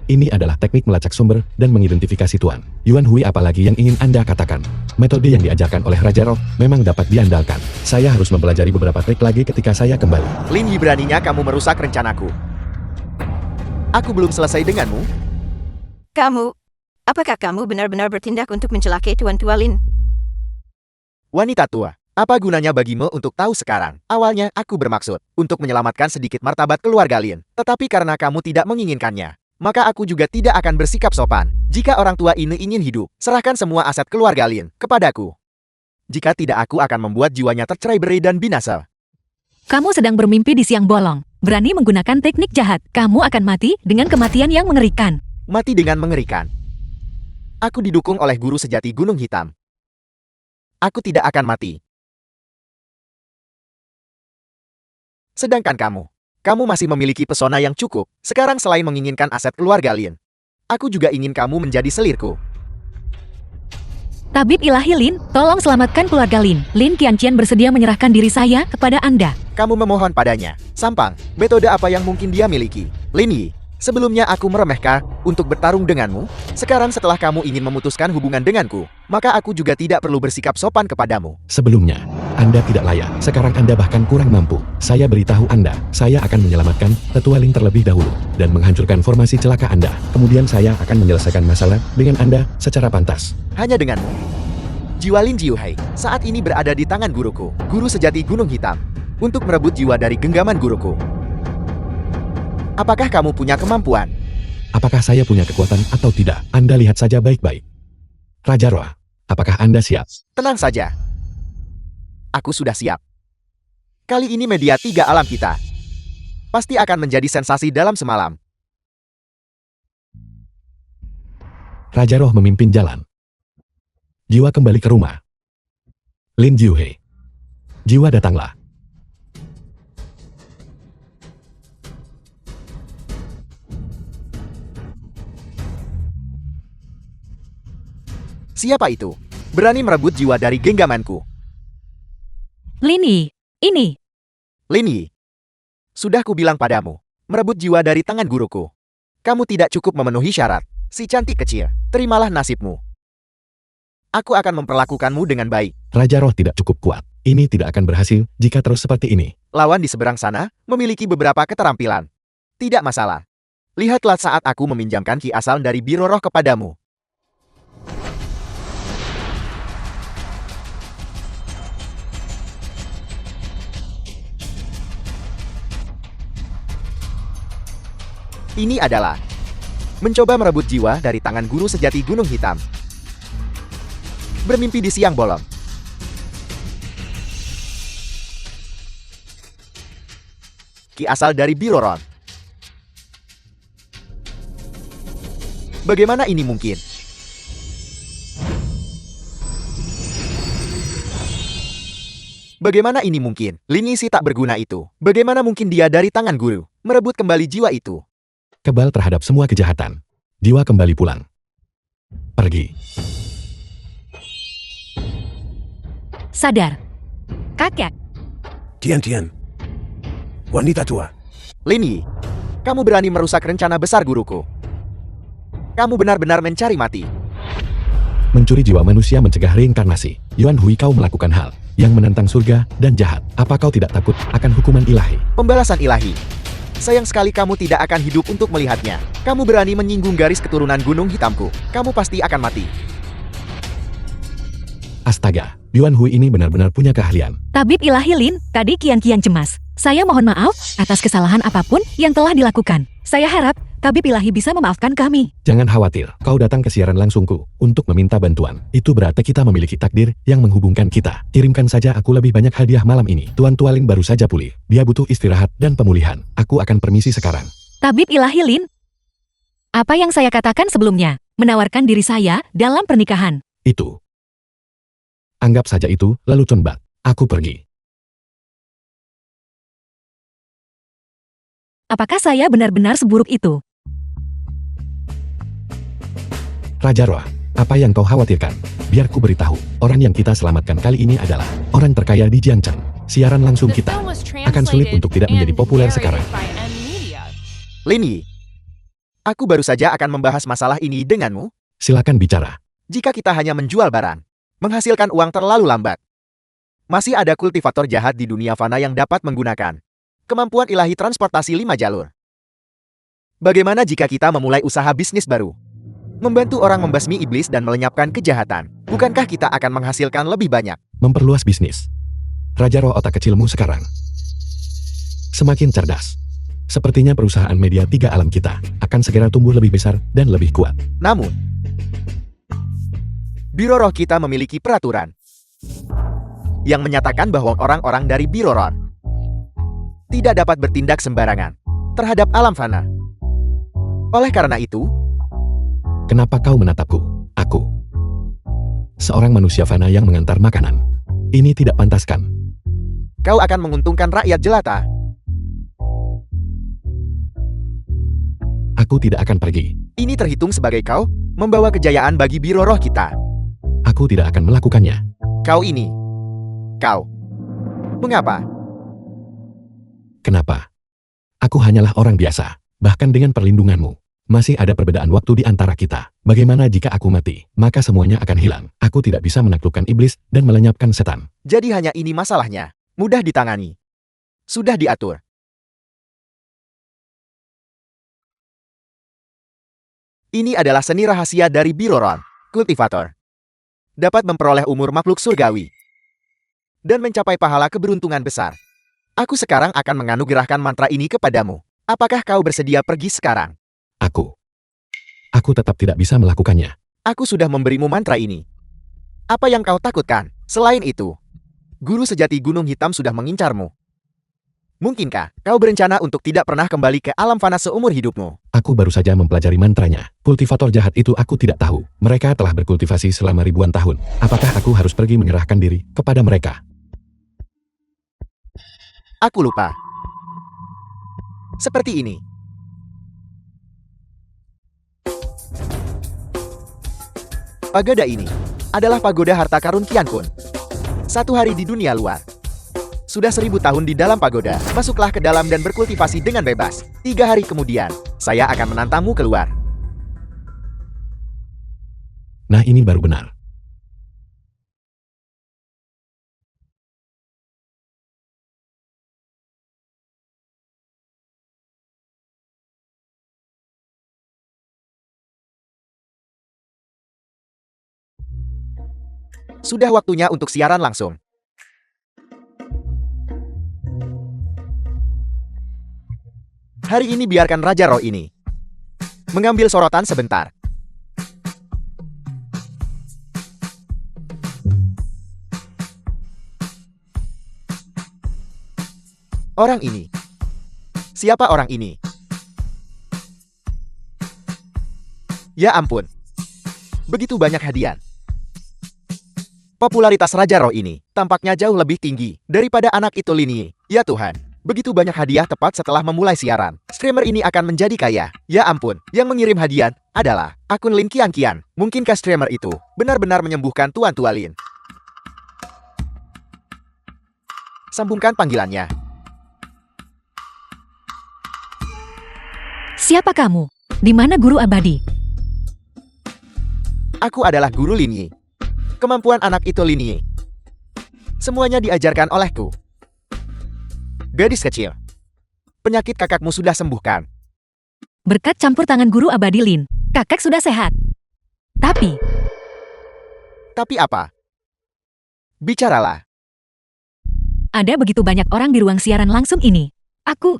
Ini adalah teknik melacak sumber dan mengidentifikasi tuan Yuan Hui. Apalagi yang ingin Anda katakan? Metode yang diajarkan oleh Raja Roh memang dapat diandalkan. Saya harus mempelajari beberapa trik lagi ketika saya kembali. Lin Yi, beraninya kamu merusak rencanaku. Aku belum selesai denganmu. Apakah kamu benar-benar bertindak untuk mencelakai Tuan Tua Lin? Wanita tua, apa gunanya bagimu untuk tahu sekarang? Awalnya aku bermaksud untuk menyelamatkan sedikit martabat keluarga Lin. Tetapi karena kamu tidak menginginkannya, maka aku juga tidak akan bersikap sopan. Jika orang tua ini ingin hidup, serahkan semua aset keluarga Lin kepadaku. Jika tidak, aku akan membuat jiwanya tercerai-berai dan binasa. Kamu sedang bermimpi di siang bolong. Berani menggunakan teknik jahat. Kamu akan mati dengan kematian yang mengerikan. Mati dengan mengerikan. Aku didukung oleh guru sejati Gunung Hitam. Aku tidak akan mati. Sedangkan kamu masih memiliki pesona yang cukup. Sekarang selain menginginkan aset keluarga Lin, aku juga ingin kamu menjadi selirku. Tabib ilahi Lin, tolong selamatkan keluarga Lin. Lin Qianqian bersedia menyerahkan diri saya kepada Anda. Kamu memohon padanya. Sampang, metode apa yang mungkin dia miliki? Lin Yi, sebelumnya aku meremehkan untuk bertarung denganmu. Sekarang setelah kamu ingin memutuskan hubungan denganku, maka aku juga tidak perlu bersikap sopan kepadamu. Sebelumnya, Anda tidak layak. Sekarang Anda bahkan kurang mampu. Saya beritahu Anda, saya akan menyelamatkan Tetua Lin terlebih dahulu dan menghancurkan formasi celaka Anda. Kemudian saya akan menyelesaikan masalah dengan Anda secara pantas. Hanya denganmu. Jiwa Lin Jiuhai saat ini berada di tangan guruku, guru sejati Gunung Hitam, untuk merebut jiwa dari genggaman guruku. Apakah kamu punya kemampuan? Apakah saya punya kekuatan atau tidak? Anda lihat saja baik-baik. Raja Roh, apakah Anda siap? Tenang saja. Aku sudah siap. Kali ini media 3 alam kita pasti akan menjadi sensasi dalam semalam. Raja Roh memimpin jalan. Jiwa kembali ke rumah. Lin Jiuhei. Jiwa datanglah. Siapa itu? Berani merebut jiwa dari genggamanku. Lin Yi, ini. Lin Yi, sudah kubilang padamu, merebut jiwa dari tangan guruku. Kamu tidak cukup memenuhi syarat. Si cantik kecil, terimalah nasibmu. Aku akan memperlakukanmu dengan baik. Raja Roh tidak cukup kuat. Ini tidak akan berhasil jika terus seperti ini. Lawan di seberang sana memiliki beberapa keterampilan. Tidak masalah. Lihatlah saat aku meminjamkan ki asal dari Biro Roh kepadamu. Ini adalah mencoba merebut jiwa dari tangan guru sejati Gunung Hitam. Bermimpi di siang bolong. Ki asal dari Biro Roh. Bagaimana ini mungkin? Bagaimana ini mungkin? Lin Yi si tak berguna itu. Bagaimana mungkin dia dari tangan guru merebut kembali jiwa itu? Kebal terhadap semua kejahatan. Jiwa kembali pulang. Pergi. Sadar. Kakek. Tian, wanita tua. Lin Yi, kamu berani merusak rencana besar guruku. Kamu benar-benar mencari mati. Mencuri jiwa manusia mencegah reinkarnasi. Yuan Hui, kau melakukan hal yang menentang surga dan jahat. Apa kau tidak takut akan hukuman ilahi? Pembalasan ilahi. Sayang sekali kamu tidak akan hidup untuk melihatnya. Kamu berani menyinggung garis keturunan Gunung Hitamku. Kamu pasti akan mati. Astaga, Yuan Hui ini benar-benar punya keahlian. Tabib ilahi Lin, tadi kian-kian cemas. Saya mohon maaf atas kesalahan apapun yang telah dilakukan. Saya harap Tabib ilahi bisa memaafkan kami. Jangan khawatir, kau datang ke siaran langsungku untuk meminta bantuan. Itu berarti kita memiliki takdir yang menghubungkan kita. Kirimkan saja aku lebih banyak hadiah malam ini. Tuan Tua Lin baru saja pulih. Dia butuh istirahat dan pemulihan. Aku akan permisi sekarang. Tabib ilahi Lin, apa yang saya katakan sebelumnya, menawarkan diri saya dalam pernikahan. Itu. Anggap saja itu, lalu cembat. Aku pergi. Apakah saya benar-benar seburuk itu? Raja Roh, apa yang kau khawatirkan? Biar ku beritahu, orang yang kita selamatkan kali ini adalah orang terkaya di Jiangcheng. Siaran langsung The kita film was akan sulit untuk tidak menjadi translated populer and sekarang. narrated by M Media. Lin Yi, Aku baru saja akan membahas masalah ini denganmu. Silakan bicara. Jika kita hanya menjual barang, menghasilkan uang terlalu lambat. Masih ada kultivator jahat di dunia fana yang dapat menggunakan kemampuan ilahi transportasi 5 jalur. Bagaimana jika kita memulai usaha bisnis baru? Membantu orang membasmi iblis dan melenyapkan kejahatan. Bukankah kita akan menghasilkan lebih banyak? Memperluas bisnis. Raja roh otak kecilmu sekarang semakin cerdas. Sepertinya perusahaan media 3 alam kita akan segera tumbuh lebih besar dan lebih kuat. Namun, Biro Roh kita memiliki peraturan yang menyatakan bahwa orang-orang dari Biro Roh tidak dapat bertindak sembarangan terhadap alam fana. Oleh karena itu, Kenapa kau menatapku? Aku seorang manusia fana yang mengantar makanan. Ini tidak pantas kan? kau akan menguntungkan rakyat jelata. Aku tidak akan pergi. Ini terhitung sebagai kau membawa kejayaan bagi Biro Roh kita. Aku tidak akan melakukannya. Kau. Mengapa? Kenapa? Aku hanyalah orang biasa. Bahkan dengan perlindunganmu, masih ada perbedaan waktu di antara kita. Bagaimana jika aku mati? Maka semuanya akan hilang. Aku tidak bisa menaklukkan iblis dan melenyapkan setan. Jadi hanya ini masalahnya. Mudah ditangani. Sudah diatur. Ini adalah seni rahasia dari Biro Roh. Kultivator dapat memperoleh umur makhluk surgawi dan mencapai pahala keberuntungan besar. Aku sekarang akan menganugerahkan mantra ini kepadamu. Apakah kau bersedia pergi sekarang? Aku tetap tidak bisa melakukannya. Aku sudah memberimu mantra ini. Apa yang kau takutkan? Selain itu, guru sejati Gunung Hitam sudah mengincarmu. Mungkinkah kau berencana untuk tidak pernah kembali ke alam fana seumur hidupmu? Aku baru saja mempelajari mantranya. Kultivator jahat itu aku tidak tahu. Mereka telah berkultivasi selama ribuan tahun. Apakah aku harus pergi menyerahkan diri kepada mereka? Aku lupa. Seperti ini. Pagoda ini adalah pagoda harta karun Kian Kun. 1 hari di dunia luar. Sudah 1000 tahun di dalam pagoda. Masuklah ke dalam dan berkultivasi dengan bebas. 3 hari kemudian, saya akan menantangmu keluar. Nah, ini baru benar. Sudah waktunya untuk siaran langsung. Hari ini biarkan Raja Roh ini mengambil sorotan sebentar. Orang ini. Siapa orang ini? Ya ampun. Begitu banyak hadiah. Popularitas Raja Roh ini tampaknya jauh lebih tinggi daripada anak itu Linyi. Ya Tuhan. Begitu banyak hadiah tepat setelah memulai siaran. Streamer ini akan menjadi kaya. Ya ampun, yang mengirim hadiah adalah akun Lin Kian Kian. Mungkinkah streamer itu benar-benar menyembuhkan Tuan Tua Lin? Sambungkan panggilannya. Siapa kamu? Di mana guru abadi? Aku adalah guru Linyi. Kemampuan anak itu Linyi. Semuanya diajarkan olehku. Gadis kecil. Penyakit kakakmu sudah sembuhkan. Berkat campur tangan guru abadi Lin, kakak sudah sehat. Tapi apa? Bicaralah. ada begitu banyak orang di ruang siaran langsung ini. Aku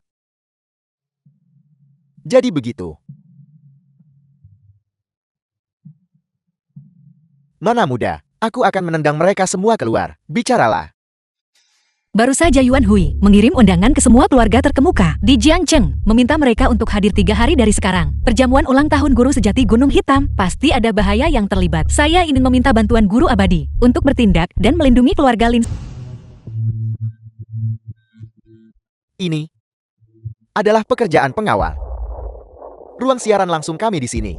Jadi begitu. Mana mudah. Aku akan menendang mereka semua keluar. Bicaralah. baru saja Yuan Hui mengirim undangan ke semua keluarga terkemuka di Jiangcheng, meminta mereka untuk hadir 3 hari dari sekarang. Perjamuan ulang tahun guru sejati Gunung Hitam, pasti ada bahaya yang terlibat. Saya ingin meminta bantuan guru abadi untuk bertindak dan melindungi keluarga Lin. Ini adalah pekerjaan pengawal. Ruang siaran langsung kami di sini.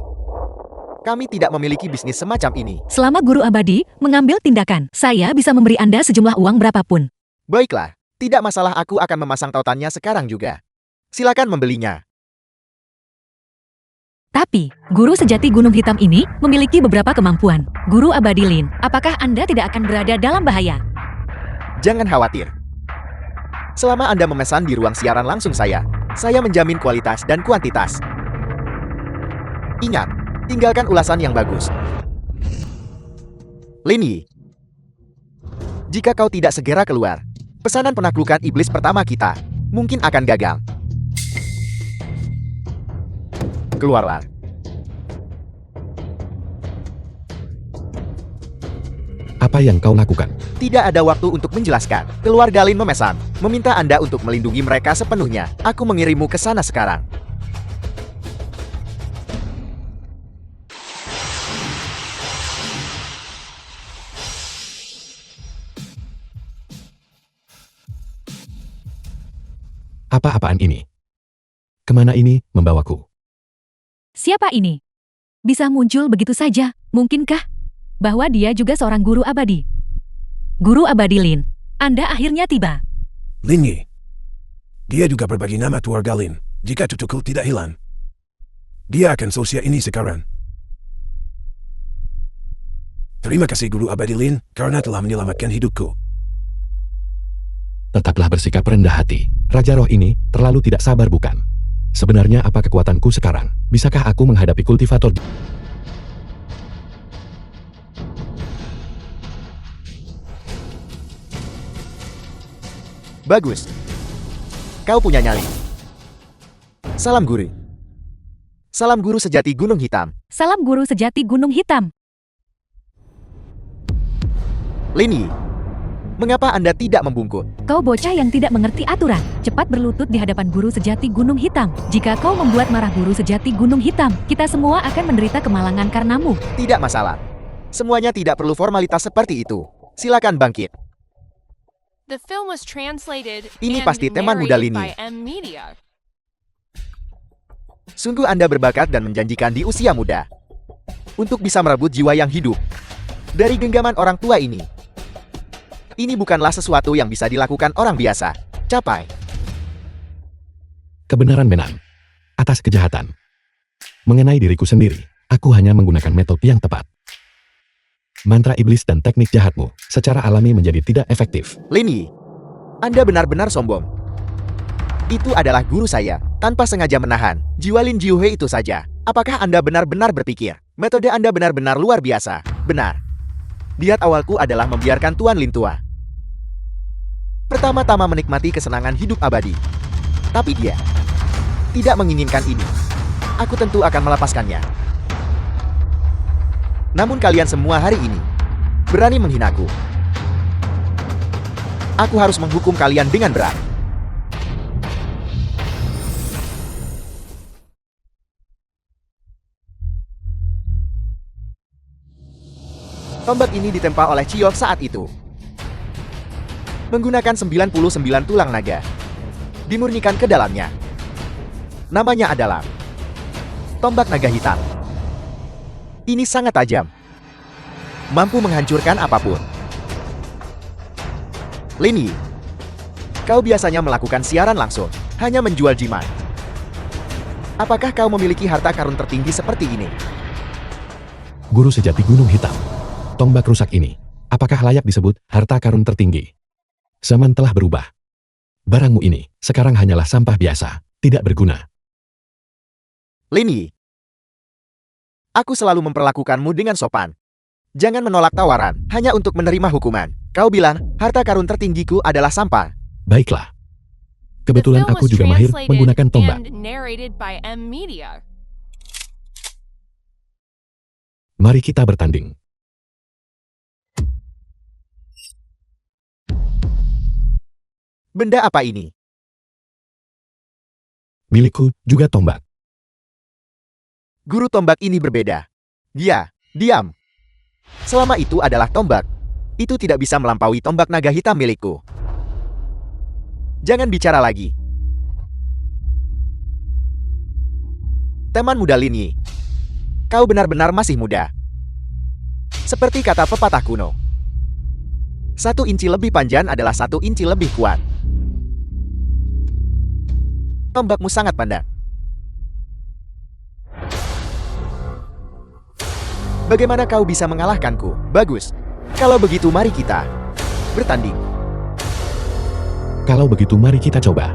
Kami tidak memiliki bisnis semacam ini. Selama guru abadi mengambil tindakan, saya bisa memberi Anda sejumlah uang berapapun. Baiklah, tidak masalah, aku akan memasang tautannya sekarang juga. Silakan membelinya. Tapi, guru sejati Gunung Hitam ini memiliki beberapa kemampuan. Guru abadi Lin, apakah Anda tidak akan berada dalam bahaya? Jangan khawatir. Selama Anda memesan di ruang siaran langsung saya menjamin kualitas dan kuantitas. Ingat, tinggalkan ulasan yang bagus. Lin Yi, jika kau tidak segera keluar, pesanan penaklukan iblis pertama kita mungkin akan gagal. Keluarlah. Apa yang kau lakukan? Tidak ada waktu untuk menjelaskan. Keluarga Lin memesan, meminta Anda untuk melindungi mereka sepenuhnya. Aku mengirimmu ke sana sekarang. Apa-apaan ini? Kemana ini membawaku? Siapa ini? Bisa muncul begitu saja, mungkinkah? Bahwa dia juga seorang guru abadi. Guru abadi Lin, Anda akhirnya tiba. Lin Yi. Dia juga berbagi nama keluarga Lin. Jika tutukul tidak hilang, dia akan selesai ini sekarang. Terima kasih Guru Abadi Lin, karena telah menyelamatkan hidupku. Tetaplah bersikap rendah hati. Raja roh ini terlalu tidak sabar bukan? Sebenarnya apa kekuatanku sekarang? Bisakah aku menghadapi kultivator? Bagus. Kau punya nyali. Salam guru. Salam guru sejati Gunung Hitam. Salam guru sejati Gunung Hitam. Lin Yi, mengapa Anda tidak membungkuk? Kau bocah yang tidak mengerti aturan. Cepat berlutut di hadapan guru sejati Gunung Hitam. Jika kau membuat marah guru sejati Gunung Hitam, kita semua akan menderita kemalangan karenamu. Tidak masalah. Semuanya tidak perlu formalitas seperti itu. Silakan bangkit. The film was translated Ini and pasti teman muda narrated Lini. by M Media. Sungguh Anda berbakat dan menjanjikan di usia muda. Untuk bisa merebut jiwa yang hidup dari genggaman orang tua ini. Ini bukanlah sesuatu yang bisa dilakukan orang biasa. Capai. Kebenaran menang atas kejahatan. Mengenai diriku sendiri, aku hanya menggunakan metode yang tepat. Mantra iblis dan teknik jahatmu secara alami menjadi tidak efektif. Lin Yi, Anda benar-benar sombong. Itu adalah guru saya, tanpa sengaja menahan jiwa Lin Jiuhe itu saja. Apakah Anda benar-benar berpikir metode Anda benar-benar luar biasa? Benar. Diet awalku adalah membiarkan Tuan Lin tua. Pertama-tama menikmati kesenangan hidup abadi. Tapi dia tidak menginginkan ini. Aku tentu akan melepaskannya. Namun kalian semua hari ini berani menghinaku. Aku harus menghukum kalian dengan berat. Tombak ini ditempa oleh Chiok saat itu. Menggunakan 99 tulang naga. Dimurnikan ke dalamnya. Namanya adalah Tombak Naga Hitam. Ini sangat tajam. Mampu menghancurkan apapun. Lin Yi, kau biasanya melakukan siaran langsung, hanya menjual jimat. Apakah kau memiliki harta karun tertinggi seperti ini? Guru sejati Gunung Hitam. Tombak rusak ini, apakah layak disebut harta karun tertinggi? Zaman telah berubah. Barangmu ini sekarang hanyalah sampah biasa, tidak berguna. Lin Yi, aku selalu memperlakukanmu dengan sopan. Jangan menolak tawaran hanya untuk menerima hukuman. Kau bilang harta karun tertinggiku adalah sampah. Baiklah. The Kebetulan film aku was juga mahir translated menggunakan tombak. and narrated by M Media. Mari kita bertanding. Benda apa ini? Milikku juga tombak. Guru tombak ini berbeda. Dia, diam. Selama itu adalah tombak, itu tidak bisa melampaui tombak naga hitam milikku. Jangan bicara lagi. Teman muda Lin Yi, kau benar-benar masih muda. Seperti kata pepatah kuno, 1 inci lebih panjang adalah 1 inci lebih kuat. Tombakmu sangat pandang. Bagaimana kau bisa mengalahkanku? Bagus. Kalau begitu mari kita bertanding. Kalau begitu mari kita coba.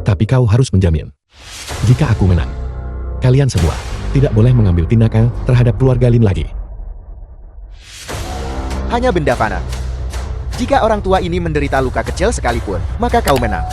Tapi kau harus menjamin. Jika aku menang, kalian semua tidak boleh mengambil tindakan terhadap keluarga Lin lagi. Hanya benda fana. Jika orang tua ini menderita luka kecil sekalipun, maka kau menang.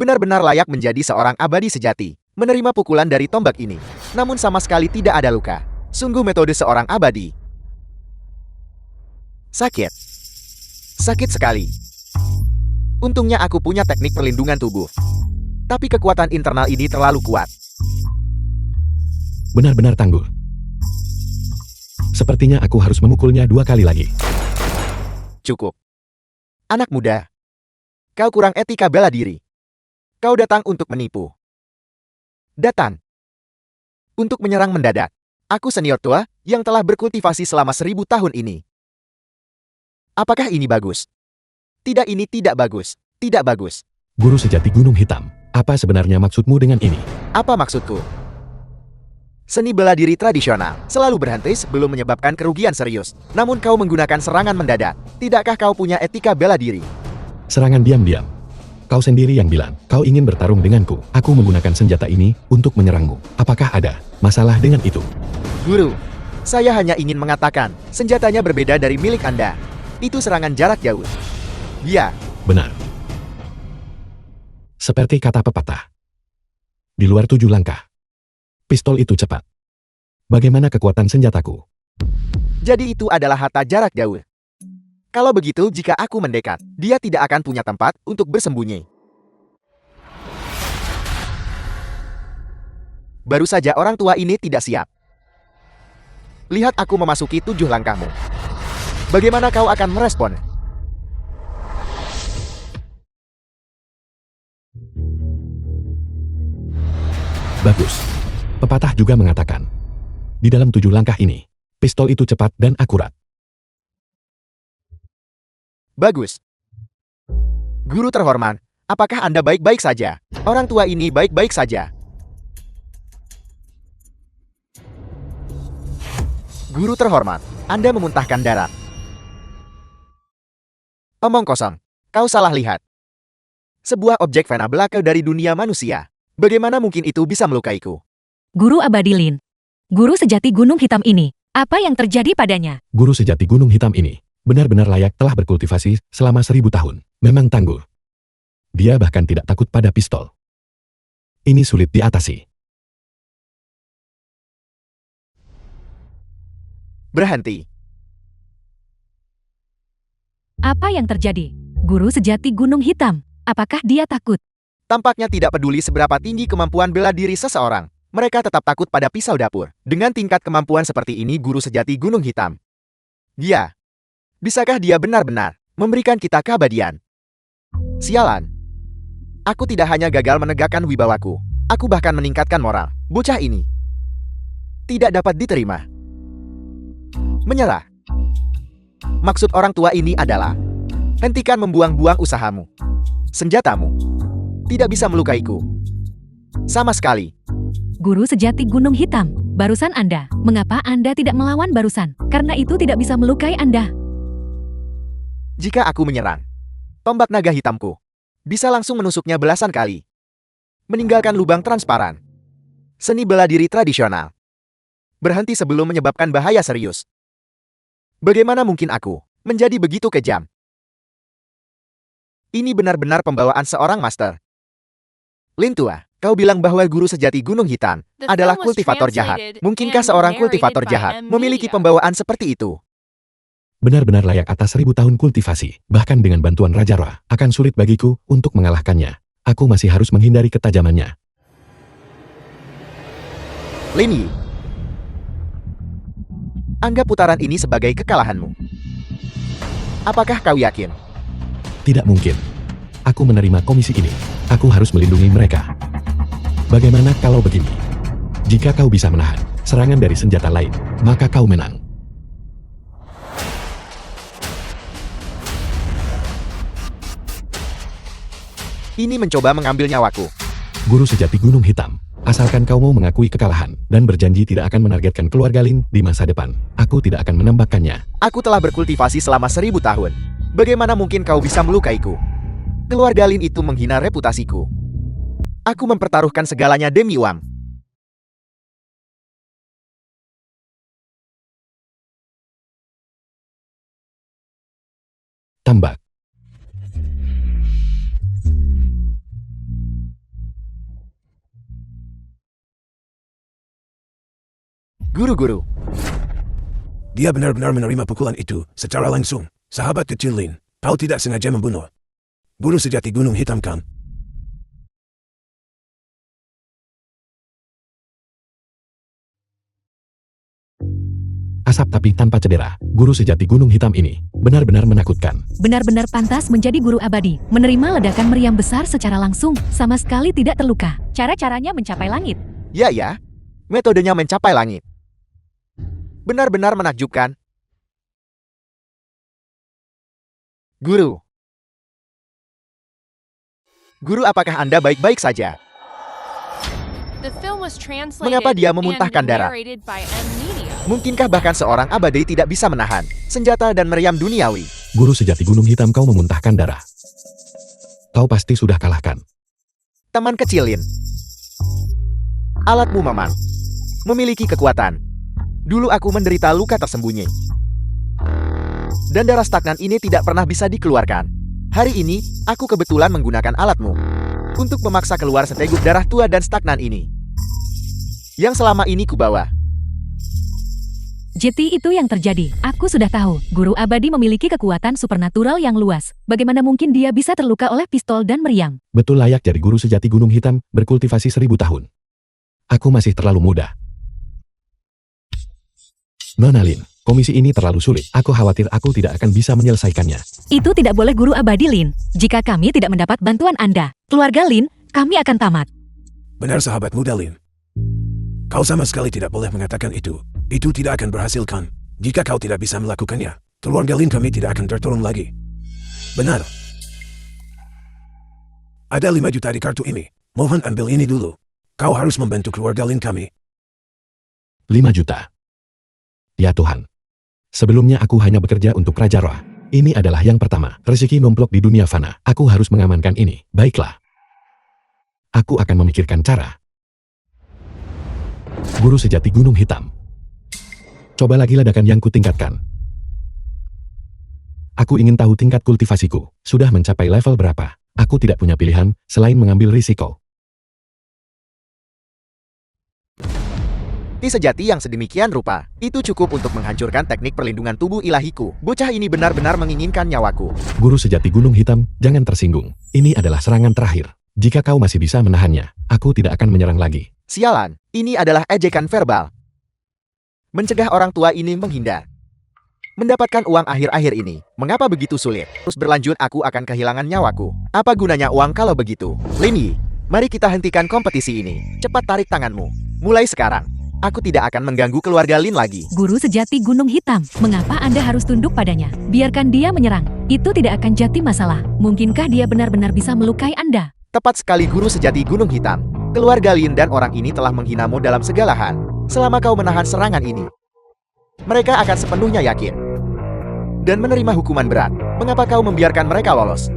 Benar-benar layak menjadi seorang abadi sejati, menerima pukulan dari tombak ini. Namun sama sekali tidak ada luka. Sungguh metode seorang abadi. Sakit. Sakit sekali. Untungnya aku punya teknik perlindungan tubuh. Tapi kekuatan internal ini terlalu kuat. Benar-benar tangguh. Sepertinya aku harus memukulnya 2 kali lagi. Cukup. Anak muda. Kau kurang etika bela diri. Kau datang untuk menipu. Datang. Untuk menyerang mendadak. Aku senior tua yang telah berkultivasi selama 1000 tahun ini. Apakah ini bagus? Tidak, ini tidak bagus. Tidak bagus. Guru sejati Gunung Hitam, apa sebenarnya maksudmu dengan ini? Apa maksudku? Seni bela diri tradisional selalu berhenti sebelum menyebabkan kerugian serius. Namun kau menggunakan serangan mendadak. Tidakkah kau punya etika bela diri? Serangan diam-diam. Kau sendiri yang bilang, kau ingin bertarung denganku. Aku menggunakan senjata ini untuk menyerangmu. Apakah ada masalah dengan itu? Guru, saya hanya ingin mengatakan, senjatanya berbeda dari milik Anda. Itu serangan jarak jauh. Ya. Benar. Seperti kata pepatah. Di luar 7 langkah. Pistol itu cepat. Bagaimana kekuatan senjataku? Jadi itu adalah harta jarak jauh. Kalau begitu, jika aku mendekat, dia tidak akan punya tempat untuk bersembunyi. Baru saja orang tua ini tidak siap. Lihat aku memasuki 7 langkahmu. Bagaimana kau akan merespon? Bagus. Pepatah juga mengatakan, di dalam 7 langkah ini, pistol itu cepat dan akurat. Bagus. Guru terhormat, apakah Anda baik-baik saja? Orang tua ini baik-baik saja. Guru terhormat, Anda memuntahkan darah. Omong kosong, kau salah lihat. Sebuah objek fana belaka dari dunia manusia. Bagaimana mungkin itu bisa melukaiku? Guru abadi Lin. Guru sejati Gunung Hitam ini. Apa yang terjadi padanya? Guru sejati Gunung Hitam ini benar-benar layak telah berkultivasi selama 1000 tahun. Memang tangguh. Dia bahkan tidak takut pada pistol. Ini sulit diatasi. Berhenti. Apa yang terjadi? Guru sejati Gunung Hitam. Apakah dia takut? Tampaknya tidak peduli seberapa tinggi kemampuan bela diri seseorang. Mereka tetap takut pada pisau dapur. Dengan tingkat kemampuan seperti ini, guru sejati Gunung Hitam. Dia. Bisakah dia benar-benar memberikan kita keabadian? Sialan. Aku tidak hanya gagal menegakkan wibawaku, aku bahkan meningkatkan moral. Bocah ini tidak dapat diterima. Menyerah. Maksud orang tua ini adalah, hentikan membuang-buang usahamu. Senjatamu tidak bisa melukaiku. Sama sekali. Guru sejati Gunung Hitam, barusan Anda. Mengapa Anda tidak melawan barusan? Karena itu tidak bisa melukai Anda. Jika aku menyerang, tombak naga hitamku bisa langsung menusuknya belasan kali. Meninggalkan lubang transparan. Seni bela diri tradisional. Berhenti sebelum menyebabkan bahaya serius. Bagaimana mungkin aku menjadi begitu kejam? Ini benar-benar pembawaan seorang master. Lin tua, kau bilang bahwa guru sejati Gunung Hitam adalah kultivator jahat. Mungkinkah seorang kultivator jahat memiliki pembawaan seperti itu? Benar-benar layak atas 1000 tahun kultivasi. Bahkan dengan bantuan Raja Roa, akan sulit bagiku untuk mengalahkannya. Aku masih harus menghindari ketajamannya. Lin Yi, anggap putaran ini sebagai kekalahanmu. Apakah kau yakin? Tidak mungkin. Aku menerima komisi ini. Aku harus melindungi mereka. Bagaimana kalau begini? Jika kau bisa menahan serangan dari senjata lain, maka kau menang. Ini mencoba mengambil nyawaku. Guru sejati Gunung Hitam, asalkan kau mau mengakui kekalahan dan berjanji tidak akan menargetkan keluarga Lin di masa depan, aku tidak akan menembakkannya. Aku telah berkultivasi selama 1000 tahun. Bagaimana mungkin kau bisa melukaiku? Keluarga Lin itu menghina reputasiku. Aku mempertaruhkan segalanya demi uang. Tambak. Guru-guru, Dia benar-benar menerima pukulan itu secara langsung. Sahabat kecil Lin, kau tidak sengaja membunuh guru sejati Gunung Hitam kan? Asap tapi tanpa cedera, guru sejati Gunung Hitam ini benar-benar menakutkan. Benar-benar pantas menjadi guru abadi. Menerima ledakan meriam besar secara langsung, sama sekali tidak terluka. Cara-caranya mencapai langit. ya, metodenya mencapai langit. Benar-benar menakjubkan. Guru. Guru, apakah Anda baik-baik saja? The film was translated Mengapa dia and memuntahkan darah? narrated by M Media. Mungkinkah bahkan seorang abadi tidak bisa menahan senjata dan meriam duniawi? Guru sejati Gunung Hitam, kau memuntahkan darah. Kau pasti sudah kalahkan. Teman kecilin. Alatmu Maman memiliki kekuatan. Dulu aku menderita luka tersembunyi. Dan darah stagnan ini tidak pernah bisa dikeluarkan. Hari ini, aku kebetulan menggunakan alatmu untuk memaksa keluar seteguk darah tua dan stagnan ini yang selama ini kubawa. Jeti, itu yang terjadi. Aku sudah tahu, guru abadi memiliki kekuatan supernatural yang luas. Bagaimana mungkin dia bisa terluka oleh pistol dan meriam? Betul layak jadi guru sejati Gunung Hitam, berkultivasi 1000 tahun. Aku masih terlalu muda. Nona Lin, komisi ini terlalu sulit. Aku khawatir aku tidak akan bisa menyelesaikannya. Itu tidak boleh, guru abadi Lin. Jika kami tidak mendapat bantuan Anda, keluarga Lin, kami akan tamat. Benar sahabat muda Lin. Kau sama sekali tidak boleh mengatakan itu. Itu tidak akan berhasilkan. Jika kau tidak bisa melakukannya, keluarga Lin kami tidak akan tertolong lagi. Benar. Ada 5 juta di kartu ini. Mohon ambil ini dulu. Kau harus membantu keluarga Lin kami. 5 juta. Ya Tuhan. Sebelumnya aku hanya bekerja untuk Raja Roa. Ini adalah yang pertama. Rezeki nomplok di dunia fana. Aku harus mengamankan ini. Baiklah. Aku akan memikirkan cara. Guru sejati Gunung Hitam. Coba lagi ledakan yang kutingkatkan. Aku ingin tahu tingkat kultivasiku. Sudah mencapai level berapa? Aku tidak punya pilihan selain mengambil risiko. Ti sejati yang sedemikian rupa, itu cukup untuk menghancurkan teknik perlindungan tubuh ilahiku. Bocah ini benar-benar menginginkan nyawaku. Guru sejati Gunung Hitam, jangan tersinggung. Ini adalah serangan terakhir. Jika kau masih bisa menahannya, aku tidak akan menyerang lagi. Sialan, ini adalah ejekan verbal. Mencegah orang tua ini menghindar. Mendapatkan uang akhir-akhir ini, mengapa begitu sulit? Terus berlanjut aku akan kehilangan nyawaku. Apa gunanya uang kalau begitu? Lin Yi, mari kita hentikan kompetisi ini. Cepat tarik tanganmu. Mulai sekarang, aku tidak akan mengganggu keluarga Lin lagi. Guru sejati Gunung Hitam, mengapa Anda harus tunduk padanya? Biarkan dia menyerang. Itu tidak akan jadi masalah. Mungkinkah dia benar-benar bisa melukai Anda? Tepat sekali, guru sejati Gunung Hitam. Keluarga Lin dan orang ini telah menghinamu dalam segala hal. Selama kau menahan serangan ini, mereka akan sepenuhnya yakin dan menerima hukuman berat. Mengapa kau membiarkan mereka lolos?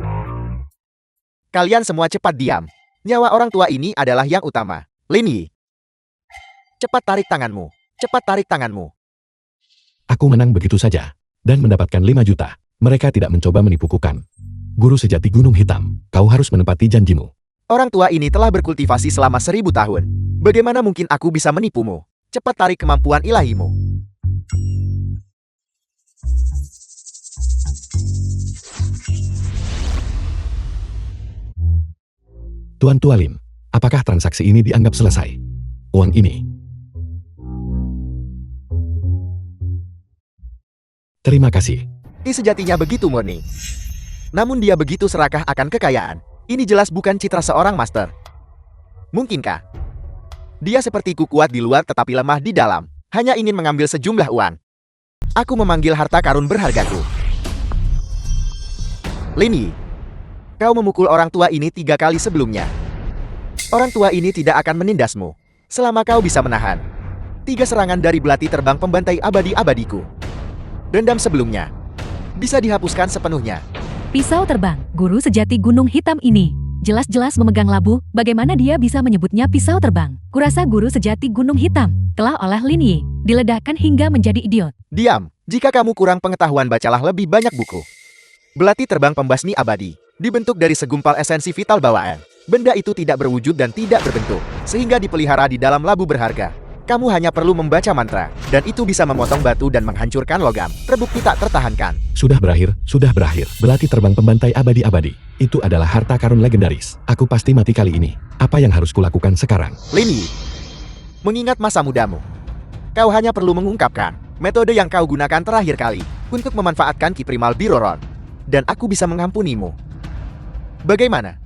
Kalian semua cepat diam. Nyawa orang tua ini adalah yang utama. Lin Yi, cepat tarik tanganmu. Cepat tarik tanganmu. Aku menang begitu saja dan mendapatkan 5 juta. Mereka tidak mencoba menipuku kan? Guru sejati Gunung Hitam, kau harus menepati janjimu. Orang tua ini telah berkultivasi selama 1000 tahun. Bagaimana mungkin aku bisa menipumu? Cepat tarik kemampuan ilahimu. Tuan Tualin, apakah transaksi ini dianggap selesai? Uang ini. Terima kasih. Ini sejatinya begitu murni. Namun dia begitu serakah akan kekayaan. Ini jelas bukan citra seorang master. Mungkinkah dia sepertiku kuat di luar tetapi lemah di dalam, hanya ingin mengambil sejumlah uang? Aku memanggil harta karun berhargaku. Lin Yi, kau memukul orang tua ini 3 kali sebelumnya. Orang tua ini tidak akan menindasmu selama kau bisa menahan 3 serangan dari belati terbang pembantai abadi-abadiku. Dendam sebelumnya bisa dihapuskan sepenuhnya. Pisau terbang, guru sejati Gunung Hitam ini jelas-jelas memegang labu, bagaimana dia bisa menyebutnya pisau terbang? Kurasa guru sejati Gunung Hitam telah oleh Lin Yi diledakkan hingga menjadi idiot. Diam, jika kamu kurang pengetahuan bacalah lebih banyak buku. Belati terbang pembasmi abadi dibentuk dari segumpal esensi vital bawaan. Benda itu tidak berwujud dan tidak berbentuk, sehingga dipelihara di dalam labu berharga. Kamu hanya perlu membaca mantra, dan itu bisa memotong batu dan menghancurkan logam. Terbukti tak tertahankan. Sudah berakhir, sudah berakhir. Belati terbang pembantai abadi-abadi. Itu adalah harta karun legendaris. Aku pasti mati kali ini. Apa yang harus kulakukan sekarang? Lin Yi, mengingat masa mudamu, kau hanya perlu mengungkapkan metode yang kau gunakan terakhir kali untuk memanfaatkan Ki Primal Biroron, dan aku bisa mengampunimu. Bagaimana?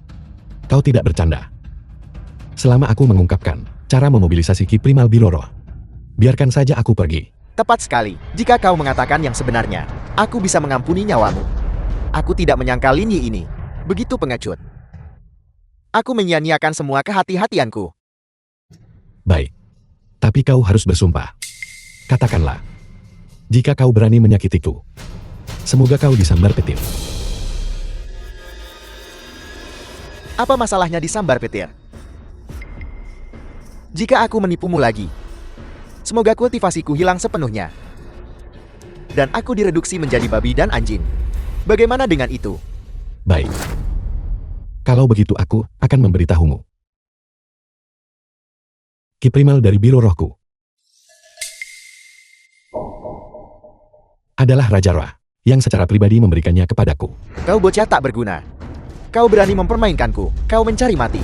Kau tidak bercanda. Selama aku mengungkapkan cara memobilisasi Ki Primal Biroro, biarkan saja aku pergi. Tepat sekali. Jika kau mengatakan yang sebenarnya, aku bisa mengampuni nyawamu. Aku tidak menyangka Lin Yi ini begitu pengecut. Aku menyia-nyiakan semua kehati-hatianku. Baik. Tapi kau harus bersumpah. Katakanlah, jika kau berani menyakitiku, semoga kau disambar petir. Apa masalahnya disambar petir? Jika aku menipumu lagi, semoga kultivasiku hilang sepenuhnya. Dan aku direduksi menjadi babi dan anjing. Bagaimana dengan itu? Baik. Kalau begitu aku akan memberitahumu. Ki Primal dari Biro Rohku adalah Raja Roh yang secara pribadi memberikannya kepadaku. Kau bocah tak berguna. Kau berani mempermainkanku. Kau mencari mati.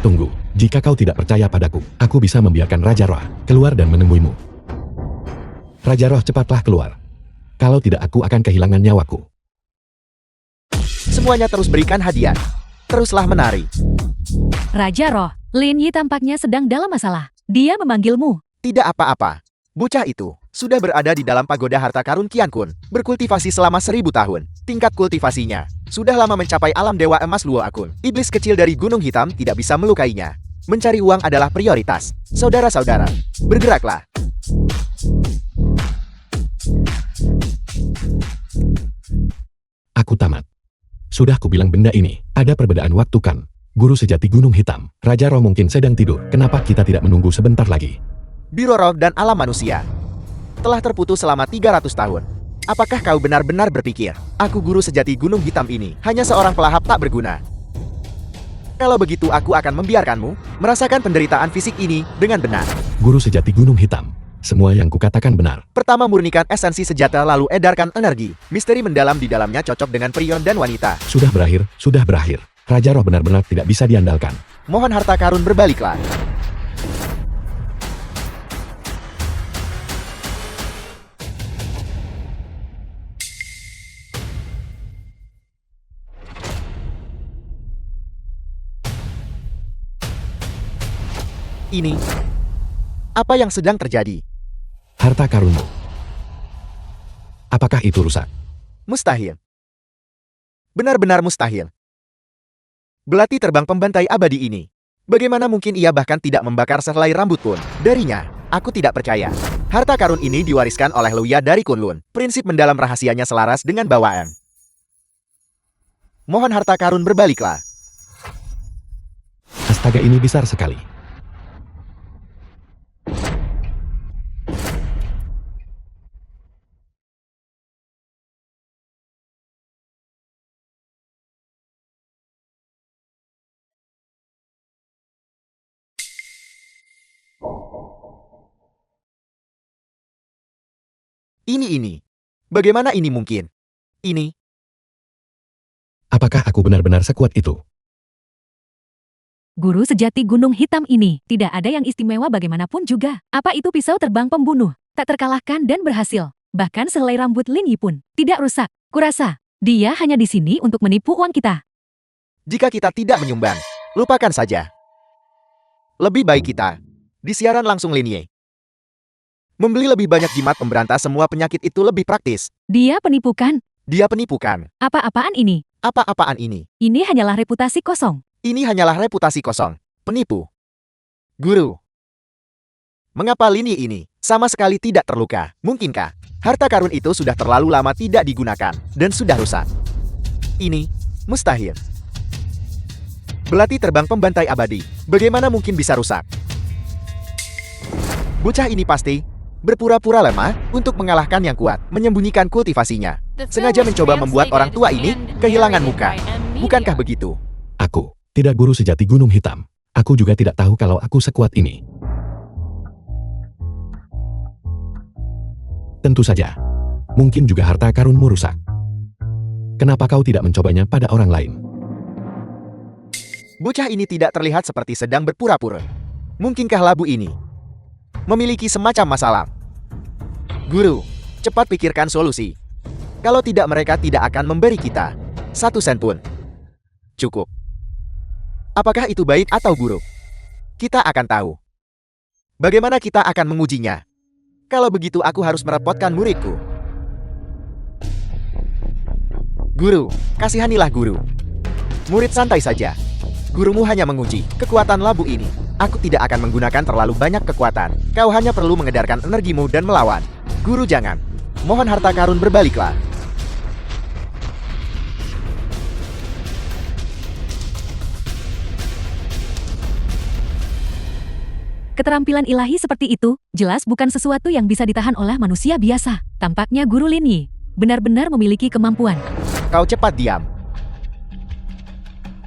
Tunggu, jika kau tidak percaya padaku, aku bisa membiarkan Raja Roh keluar dan menemuimu. Raja Roh, cepatlah keluar. Kalau tidak, aku akan kehilangan nyawaku. Semuanya terus berikan hadiah. Teruslah menari. Raja Roh, Lin Yi tampaknya sedang dalam masalah. Dia memanggilmu. Tidak apa-apa. Bocah itu sudah berada di dalam pagoda harta karun Qian Kun, berkultivasi selama 1000 tahun. Tingkat kultivasinya sudah lama mencapai alam dewa emas Luo Akun. Iblis kecil dari Gunung Hitam tidak bisa melukainya. Mencari uang adalah prioritas. Saudara-saudara, bergeraklah. Aku tamat. Sudah kubilang benda ini ada perbedaan waktu kan? Guru sejati Gunung Hitam, Raja Roh mungkin sedang tidur. Kenapa kita tidak menunggu sebentar lagi? Biro Roh dan alam manusia telah terputus selama 300 tahun. Apakah kau benar-benar berpikir, aku guru sejati Gunung Hitam ini hanya seorang pelahap tak berguna? Kalau begitu aku akan membiarkanmu merasakan penderitaan fisik ini dengan benar. Guru sejati Gunung Hitam, semua yang kukatakan benar. Pertama, murnikan esensi senjata lalu edarkan energi. Misteri mendalam di dalamnya cocok dengan prion dan wanita. Sudah berakhir, sudah berakhir. Raja Roh benar-benar tidak bisa diandalkan. Mohon harta karun berbaliklah. Ini apa yang sedang terjadi? Harta karunmu. Apakah itu rusak? Mustahil. Benar-benar mustahil. Belati terbang pembantai abadi ini. Bagaimana mungkin ia bahkan tidak membakar sehelai rambut pun darinya? Aku tidak percaya. Harta karun ini diwariskan oleh Luya dari Kunlun. Prinsip mendalam rahasianya selaras dengan bawaan. Mohon harta karun berbaliklah. Astaga, ini besar sekali. Ini. Bagaimana ini mungkin? Ini. Apakah aku benar-benar sekuat itu? Guru sejati Gunung Hitam ini tidak ada yang istimewa bagaimanapun juga. Apa itu pisau terbang pembunuh? Tak terkalahkan dan berhasil. Bahkan sehelai rambut Lin Yi pun tidak rusak. Kurasa Dia hanya di sini untuk menipu uang kita. Jika kita tidak menyumbang, lupakan saja. Lebih baik kita di siaran langsung Linyi. Membeli lebih banyak jimat pemberantas semua penyakit itu lebih praktis. Dia penipu kan? Dia penipu kan? Apa-apaan ini? Apa-apaan ini? Ini hanyalah reputasi kosong. Ini hanyalah reputasi kosong. Penipu. Guru. Mengapa Linyi ini sama sekali tidak terluka? Mungkinkah harta karun itu sudah terlalu lama tidak digunakan dan sudah rusak? Ini mustahil. Belati terbang pembantai abadi. Bagaimana mungkin bisa rusak? Bocah ini pasti berpura-pura lemah untuk mengalahkan yang kuat, menyembunyikan kultivasinya. Sengaja mencoba membuat orang tua ini kehilangan muka. Bukankah begitu? Aku tidak guru sejati Gunung Hitam. Aku juga tidak tahu kalau aku sekuat ini. Tentu saja. Mungkin juga harta karunmu rusak. Kenapa kau tidak mencobanya pada orang lain? Bocah ini tidak terlihat seperti sedang berpura-pura. Mungkinkah labu ini memiliki semacam masalah? Guru, cepat pikirkan solusi. Kalau tidak mereka tidak akan memberi kita 1 sen pun. Cukup. Apakah itu baik atau buruk? Kita akan tahu. Bagaimana kita akan mengujinya? Kalau begitu aku harus merepotkan muridku. Guru, kasihanilah guru. Murid santai saja. Gurumu hanya menguji kekuatan labu ini. Aku tidak akan menggunakan terlalu banyak kekuatan. Kau hanya perlu mengedarkan energimu dan melawan. Guru jangan. Mohon harta karun berbaliklah. Keterampilan ilahi seperti itu, jelas bukan sesuatu yang bisa ditahan oleh manusia biasa. Tampaknya Guru Linyi benar-benar memiliki kemampuan. Kau cepat diam.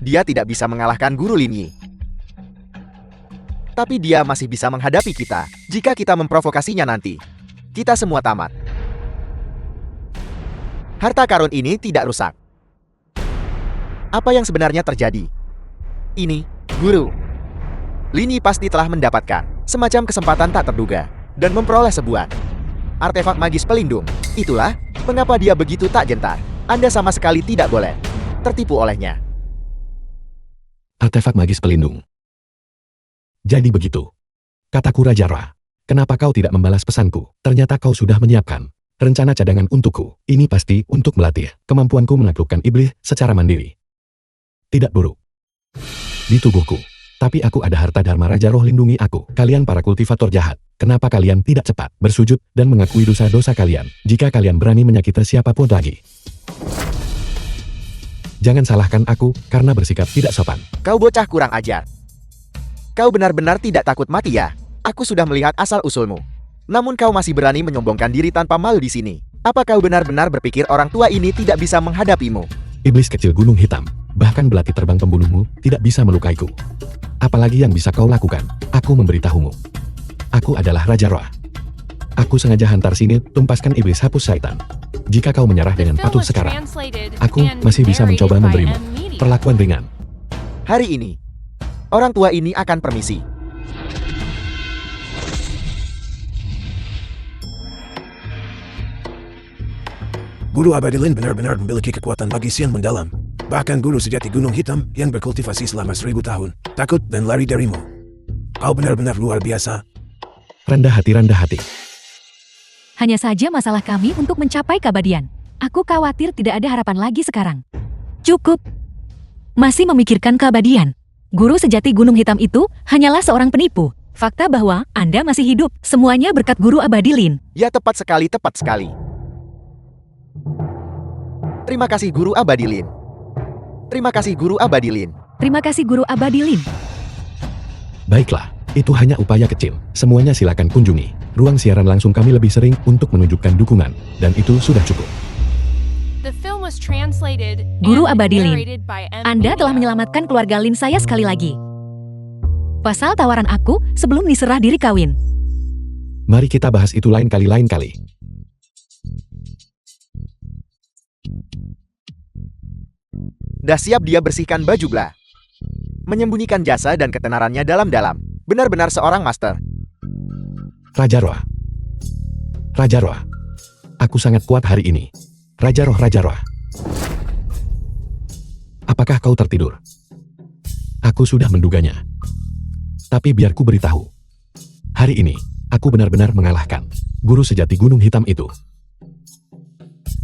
Dia tidak bisa mengalahkan Guru Linyi. Tapi dia masih bisa menghadapi kita. Jika kita memprovokasinya nanti, kita semua tamat. Harta karun ini tidak rusak. Apa yang sebenarnya terjadi? Ini, Guru Linyi pasti telah mendapatkan semacam kesempatan tak terduga dan memperoleh sebuah artefak magis pelindung. Itulah mengapa dia begitu tak gentar. Anda sama sekali tidak boleh tertipu olehnya. Artefak magis pelindung. Jadi begitu. Kataku Raja Ra. Kenapa kau tidak membalas pesanku? Ternyata kau sudah menyiapkan rencana cadangan untukku. Ini pasti untuk melatih kemampuanku menaklukkan iblis secara mandiri. Tidak buruk di tubuhku. Tapi aku ada harta Dharma Raja Roh lindungi aku. Kalian para kultivator jahat. Kenapa kalian tidak cepat bersujud dan mengakui dosa-dosa kalian? Jika kalian berani menyakiti siapapun lagi. Jangan salahkan aku karena bersikap tidak sopan. Kau bocah kurang ajar. Kau benar-benar tidak takut mati ya? Aku sudah melihat asal-usulmu. Namun kau masih berani menyombongkan diri tanpa malu di sini. Apa kau benar-benar berpikir orang tua ini tidak bisa menghadapimu? Iblis kecil Gunung Hitam, bahkan belati terbang pembunuhmu tidak bisa melukaiku. Apalagi yang bisa kau lakukan? Aku memberitahumu. Aku adalah Raja Roh. Aku sengaja hantar sini tumpaskan iblis hapus syaitan. Jika kau menyerah dengan patuh sekarang, aku masih bisa mencoba memberimu perlakuan ringan. Hari ini, orang tua ini akan permisi. Guru Abadilin benar-benar memiliki kekuatan magis yang mendalam. Bahkan guru sejati Gunung Hitam yang berkultivasi selama 1000 tahun, takut dan lari darimu. Kau benar-benar luar biasa. Rendah hati. Hanya saja masalah kami untuk mencapai keabadian. Aku khawatir tidak ada harapan lagi sekarang. Cukup. Masih memikirkan keabadian. Guru sejati Gunung Hitam itu hanyalah seorang penipu. Fakta bahwa Anda masih hidup, semuanya berkat Guru Abadilin. Ya tepat sekali, tepat sekali. Terima kasih Guru Abadilin. Terima kasih Guru Abadilin. Terima kasih Guru Abadilin. Baiklah, itu hanya upaya kecil. Semuanya silakan kunjungi ruang siaran langsung kami lebih sering untuk menunjukkan dukungan. Dan itu sudah cukup. Guru Abadilin, Anda telah menyelamatkan keluarga Lin saya sekali lagi. Pasal tawaran aku sebelum diserah diri kawin. Mari kita bahas itu lain kali. Dah siap dia bersihkan baju bla. Menyembunyikan jasa dan ketenarannya dalam-dalam. Benar-benar seorang master. Raja Roh. Aku sangat kuat hari ini. Raja Roh. Apakah kau tertidur? Aku sudah menduganya. Tapi biar ku beritahu. Hari ini, aku benar-benar mengalahkan guru sejati Gunung Hitam itu.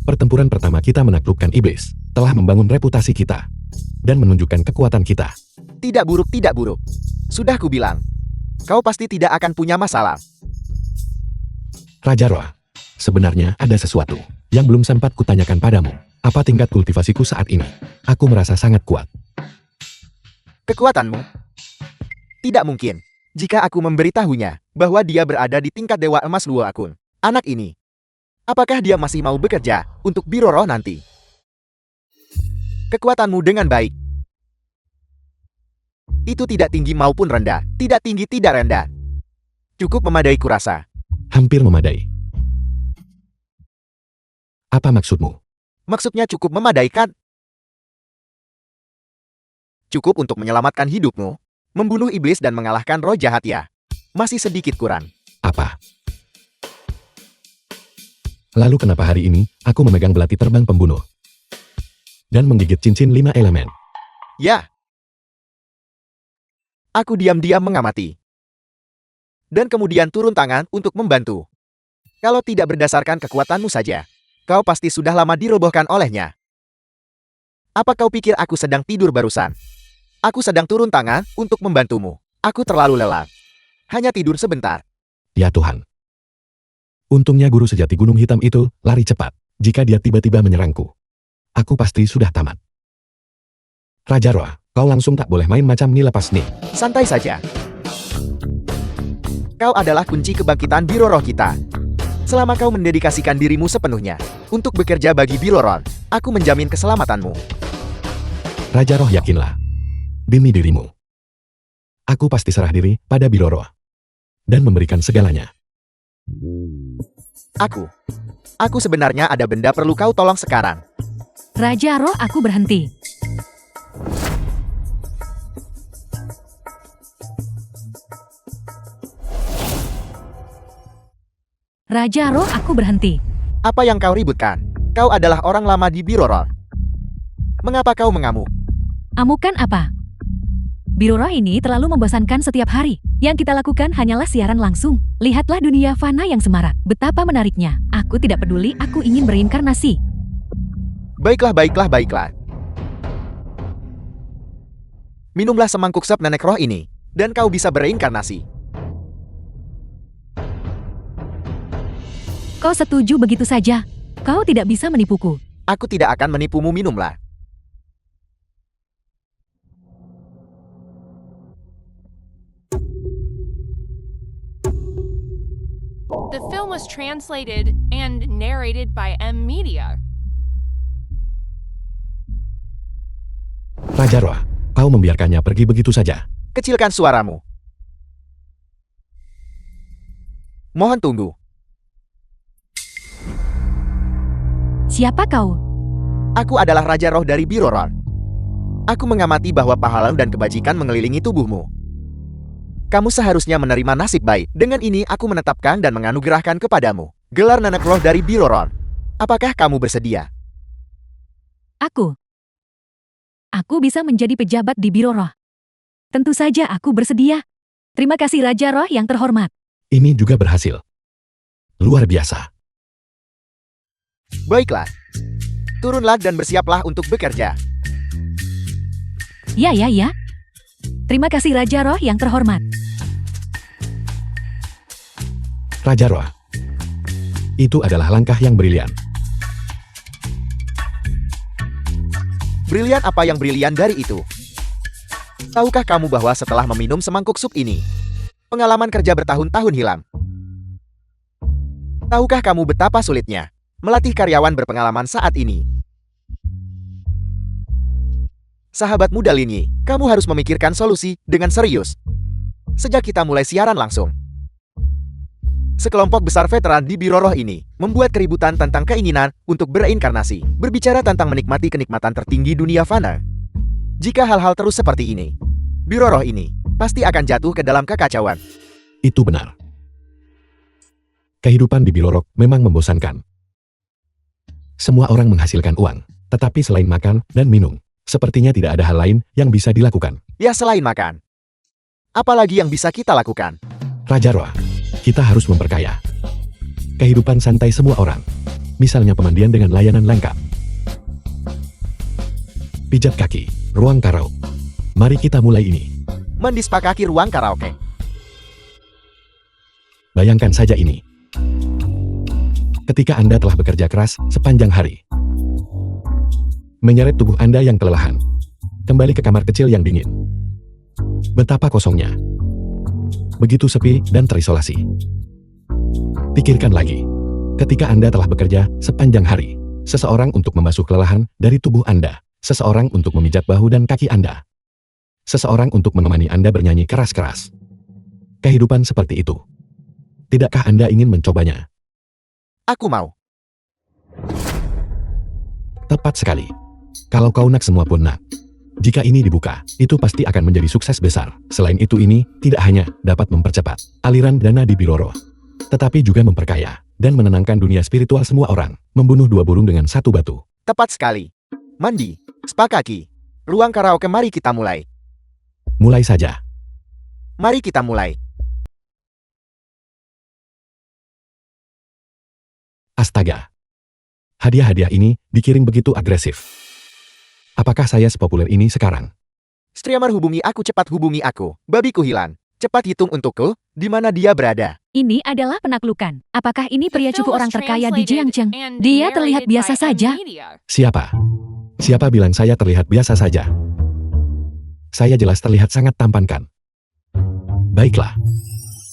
Pertempuran pertama kita menaklukkan iblis, telah membangun reputasi kita, dan menunjukkan kekuatan kita. Tidak buruk, tidak buruk. Sudah kubilang. Kau pasti tidak akan punya masalah. Raja Roa, sebenarnya ada sesuatu yang belum sempat kutanyakan padamu. Apa tingkat kultivasiku saat ini? Aku merasa sangat kuat. Kekuatanmu? Tidak mungkin. Jika aku memberitahunya bahwa dia berada di tingkat Dewa Emas Luo Akun. Anak ini. Apakah dia masih mau bekerja untuk Biro Roh nanti? Kekuatanmu dengan baik. Itu tidak tinggi maupun rendah. Tidak tinggi, tidak rendah. Cukup memadai kurasa. Hampir memadai. Apa maksudmu? Maksudnya cukup memadai kan? Cukup untuk menyelamatkan hidupmu, membunuh iblis dan mengalahkan roh jahat ya. Masih sedikit kurang. Apa? Lalu kenapa hari ini, aku memegang belati terbang pembunuh? Dan menggigit cincin 5 elemen? Ya. Aku diam-diam mengamati. Dan kemudian turun tangan untuk membantu. Kalau tidak berdasarkan kekuatanmu saja, kau pasti sudah lama dirobohkan olehnya. Apa kau pikir aku sedang tidur barusan? Aku sedang turun tangan untuk membantumu. Aku terlalu lelah. Hanya tidur sebentar. Ya Tuhan. Untungnya guru sejati Gunung Hitam itu lari cepat. Jika dia tiba-tiba menyerangku, aku pasti sudah tamat. Raja Roa, kau langsung tak boleh main macam ni lepas nih. Santai saja. Kau adalah kunci kebangkitan Biro Roh kita. Selama kau mendedikasikan dirimu sepenuhnya untuk bekerja bagi Biro Roh, aku menjamin keselamatanmu. Raja Roh, yakinlah. Demi dirimu. Aku pasti serah diri pada Biro Roh. Dan memberikan segalanya. Aku sebenarnya ada benda perlu kau tolong sekarang. Raja Roh, aku berhenti. Raja Roh, aku berhenti. Apa yang kau ributkan? Kau adalah orang lama di Biro Roh. Mengapa kau mengamuk? Amukan apa? Biro Roh ini terlalu membosankan setiap hari. Yang kita lakukan hanyalah siaran langsung. Lihatlah dunia fana yang semarak. Betapa menariknya. Aku tidak peduli, aku ingin bereinkarnasi. Baiklah, baiklah, baiklah. Minumlah semangkuk sep nenek roh ini, dan kau bisa bereinkarnasi. Kau setuju begitu saja? Kau tidak bisa menipuku. Aku tidak akan menipumu, minumlah. The film was translated and narrated by M Media. Raja Roa, kau membiarkannya pergi begitu saja. Kecilkan suaramu. Mohon tunggu. Siapa kau? Aku adalah Raja Roh dari Biro Roh. Aku mengamati bahwa pahala dan kebajikan mengelilingi tubuhmu. Kamu seharusnya menerima nasib baik. Dengan ini aku menetapkan dan menganugerahkan kepadamu gelar nenek roh dari Biro Roh. Apakah kamu bersedia? Aku bisa menjadi pejabat di Biro Roh. Tentu saja aku bersedia. Terima kasih Raja Roh yang terhormat. Ini juga berhasil. Luar biasa. Baiklah. Turunlah dan bersiaplah untuk bekerja. Ya. Terima kasih Raja Roh yang terhormat. Raja Roa. Itu adalah langkah yang brilian. Brilian apa yang brilian dari itu? Tahukah kamu bahwa setelah meminum semangkuk sup ini, pengalaman kerja bertahun-tahun hilang? Tahukah kamu betapa sulitnya melatih karyawan berpengalaman saat ini? Sahabat muda Linyi, kamu harus memikirkan solusi dengan serius. Sejak kita mulai siaran langsung, sekelompok besar veteran di Biro Roh ini membuat keributan tentang keinginan untuk bereinkarnasi, berbicara tentang menikmati kenikmatan tertinggi dunia fana. Jika hal-hal terus seperti ini, Biro Roh ini pasti akan jatuh ke dalam kekacauan. Itu benar. Kehidupan di Biro Roh memang membosankan. Semua orang menghasilkan uang, tetapi selain makan dan minum, Sepertinya tidak ada hal lain yang bisa dilakukan. Ya selain makan. Apalagi yang bisa kita lakukan? Raja Roa, kita harus memperkaya kehidupan santai semua orang. Misalnya pemandian dengan layanan lengkap. Pijat kaki, ruang karaoke. Mari kita mulai ini. Mandi spa kaki ruang karaoke. Bayangkan saja ini. Ketika Anda telah bekerja keras sepanjang hari. Menyeret tubuh Anda yang kelelahan. Kembali ke kamar kecil yang dingin. Betapa kosongnya. Begitu sepi dan terisolasi. Pikirkan lagi. Ketika Anda telah bekerja sepanjang hari. Seseorang untuk membasuh kelelahan dari tubuh Anda. Seseorang untuk memijat bahu dan kaki Anda. Seseorang untuk menemani Anda bernyanyi keras-keras. Kehidupan seperti itu. Tidakkah Anda ingin mencobanya? Aku mau. Tepat sekali. Kalau kau nak semua pun nak. Jika ini dibuka, itu pasti akan menjadi sukses besar. Selain itu ini, tidak hanya dapat mempercepat aliran dana di Biro Roh, tetapi juga memperkaya dan menenangkan dunia spiritual semua orang. Membunuh 2 burung dengan 1 batu. Tepat sekali. Mandi, spa kaki, ruang karaoke, mari kita mulai. Mulai saja. Mari kita mulai. Astaga. Hadiah-hadiah ini dikirim begitu agresif. Apakah saya sepopuler ini sekarang? Streamer hubungi aku, cepat hubungi aku. Babiku hilang. Cepat hitung untukku, di mana dia berada. Ini adalah penaklukan. Apakah ini pria The cupu film orang was terkaya di translated Jiangcheng? and Dia terlihat narrated biasa by saja. Media. Siapa? Siapa bilang saya terlihat biasa saja? Saya jelas terlihat sangat tampan kan? Baiklah.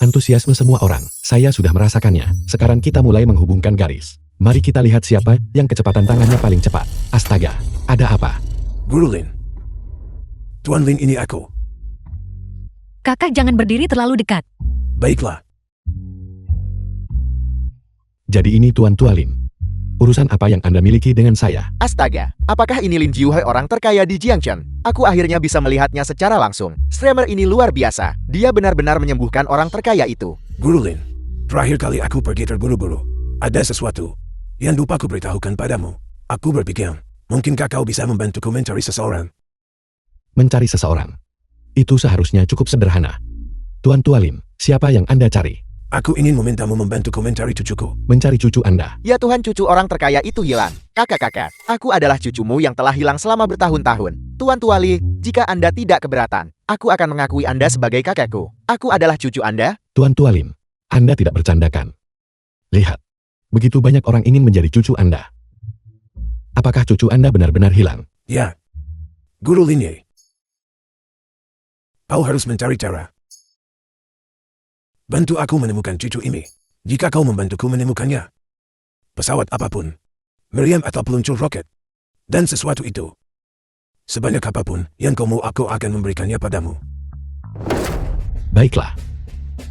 Antusiasme semua orang, saya sudah merasakannya. Sekarang kita mulai menghubungkan garis. Mari kita lihat siapa yang kecepatan tangannya paling cepat. Astaga, ada apa? Guru Lin. Tuan Lin, ini aku. Kakak jangan berdiri terlalu dekat. Baiklah. Jadi ini Tuan Tualin. Urusan apa yang Anda miliki dengan saya? Astaga, apakah ini Lin Jiuhai, orang terkaya di Jiangcheng? Aku akhirnya bisa melihatnya secara langsung. Streamer ini luar biasa. Dia benar-benar menyembuhkan orang terkaya itu. Guru Lin. Terakhir kali aku pergi terburu-buru. Ada sesuatu yang lupa aku beritahukan padamu. Aku berpikir, mungkinkah kau bisa membantuku mencari seseorang? Mencari seseorang. Itu seharusnya cukup sederhana. Tuan Tualin, siapa yang Anda cari? Aku ingin memintamu membantuku mencari cucuku. Mencari cucu Anda. Ya Tuhan, cucu orang terkaya itu hilang. Kakak-kakak, aku adalah cucumu yang telah hilang selama bertahun-tahun. Tuan Tuali, jika Anda tidak keberatan, aku akan mengakui Anda sebagai kakekku. Aku adalah cucu Anda. Tuan Tualin, Anda tidak bercandakan. Lihat, begitu banyak orang ingin menjadi cucu Anda. Apakah cucu Anda benar-benar hilang? Ya. Guru Lin Ye. Kau harus mencari cara. Bantu aku menemukan cucu ini. Jika kau membantuku menemukannya, pesawat apapun, meriam atau peluncur roket, dan sesuatu itu, sebanyak apapun yang kau mau, aku akan memberikannya padamu. Baiklah.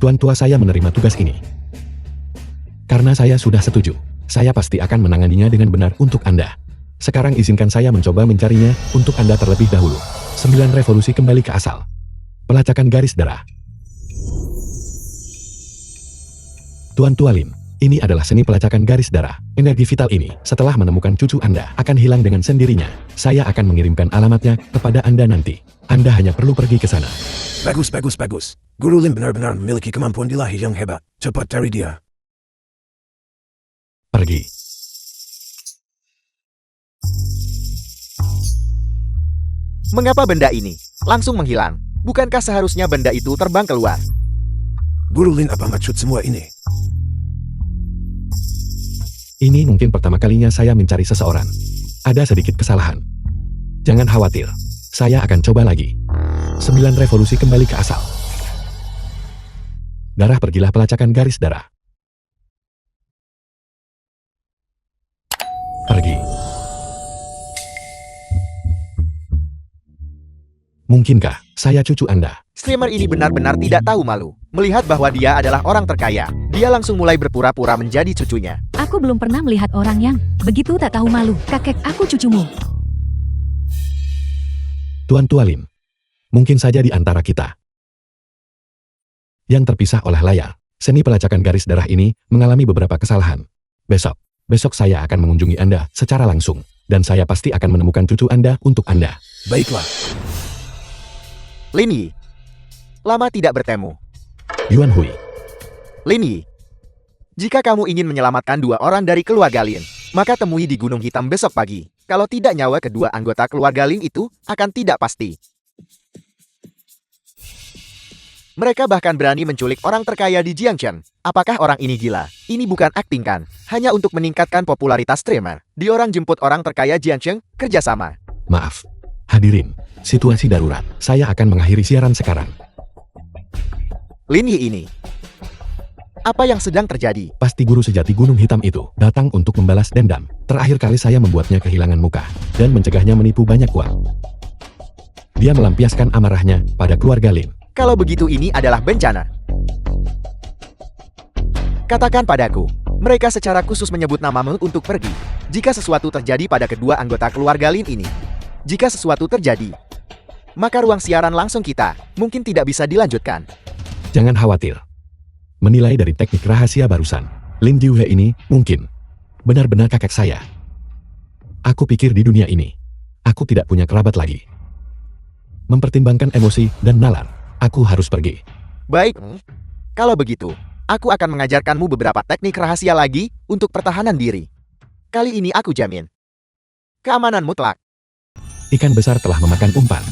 Tuan tua saya menerima tugas ini. Karena saya sudah setuju, saya pasti akan menanganinya dengan benar untuk Anda. Sekarang izinkan saya mencoba mencarinya untuk Anda terlebih dahulu. 9 revolusi kembali ke asal. Pelacakan garis darah. Tuan Tualin, ini adalah seni pelacakan garis darah. Energi vital ini, setelah menemukan cucu Anda, akan hilang dengan sendirinya. Saya akan mengirimkan alamatnya kepada Anda nanti. Anda hanya perlu pergi ke sana. Bagus, bagus, bagus. Guru Lin benar-benar memiliki kemampuan ilahi yang hebat. Cepat cari dia. Pergi. Mengapa benda ini langsung menghilang? Bukankah seharusnya benda itu terbang keluar? Guru Lin, apa maksud semua ini? Ini mungkin pertama kalinya saya mencari seseorang. Ada sedikit kesalahan. Jangan khawatir, saya akan coba lagi. 9 revolusi kembali ke asal. Darah, pergilah pelacakan garis darah. Pergi. Mungkinkah saya cucu Anda? Streamer ini benar-benar tidak tahu malu. Melihat bahwa dia adalah orang terkaya, dia langsung mulai berpura-pura menjadi cucunya. Aku belum pernah melihat orang yang begitu tak tahu malu. Kakek, aku cucumu. Tuan Tualin, mungkin saja di antara kita yang terpisah oleh layar, seni pelacakan garis darah ini mengalami beberapa kesalahan. Besok saya akan mengunjungi Anda secara langsung, dan saya pasti akan menemukan cucu Anda untuk Anda. Baiklah. Lin Yi. Lama tidak bertemu. Yuan Hui. Lin Yi. Jika kamu ingin menyelamatkan 2 orang dari keluarga Lin, maka temui di Gunung Hitam besok pagi. Kalau tidak, nyawa kedua anggota keluarga Lin itu akan tidak pasti. Mereka bahkan berani menculik orang terkaya di Jiangchen. Apakah orang ini gila? Ini bukan akting kan? Hanya untuk meningkatkan popularitas streamer. Diorang jemput orang terkaya Jiangchen kerjasama. Maaf. Hadirin, situasi darurat. Saya akan mengakhiri siaran sekarang. Lin Yi ini. Apa yang sedang terjadi? Pasti guru sejati Gunung Hitam itu datang untuk membalas dendam. Terakhir kali saya membuatnya kehilangan muka dan mencegahnya menipu banyak uang. Dia melampiaskan amarahnya pada keluarga Lin. Kalau begitu ini adalah bencana. Katakan padaku, mereka secara khusus menyebut namamu untuk pergi. Jika sesuatu terjadi pada kedua anggota keluarga Lin ini. Jika sesuatu terjadi, maka ruang siaran langsung kita mungkin tidak bisa dilanjutkan. Jangan khawatir. Menilai dari teknik rahasia barusan, Lin Jiuhe ini mungkin benar-benar kakek saya. Aku pikir di dunia ini, aku tidak punya kerabat lagi. Mempertimbangkan emosi dan nalar, aku harus pergi. Baik, kalau begitu, aku akan mengajarkanmu beberapa teknik rahasia lagi untuk pertahanan diri. Kali ini aku jamin. Keamanan mutlak. Ikan besar telah memakan umpan.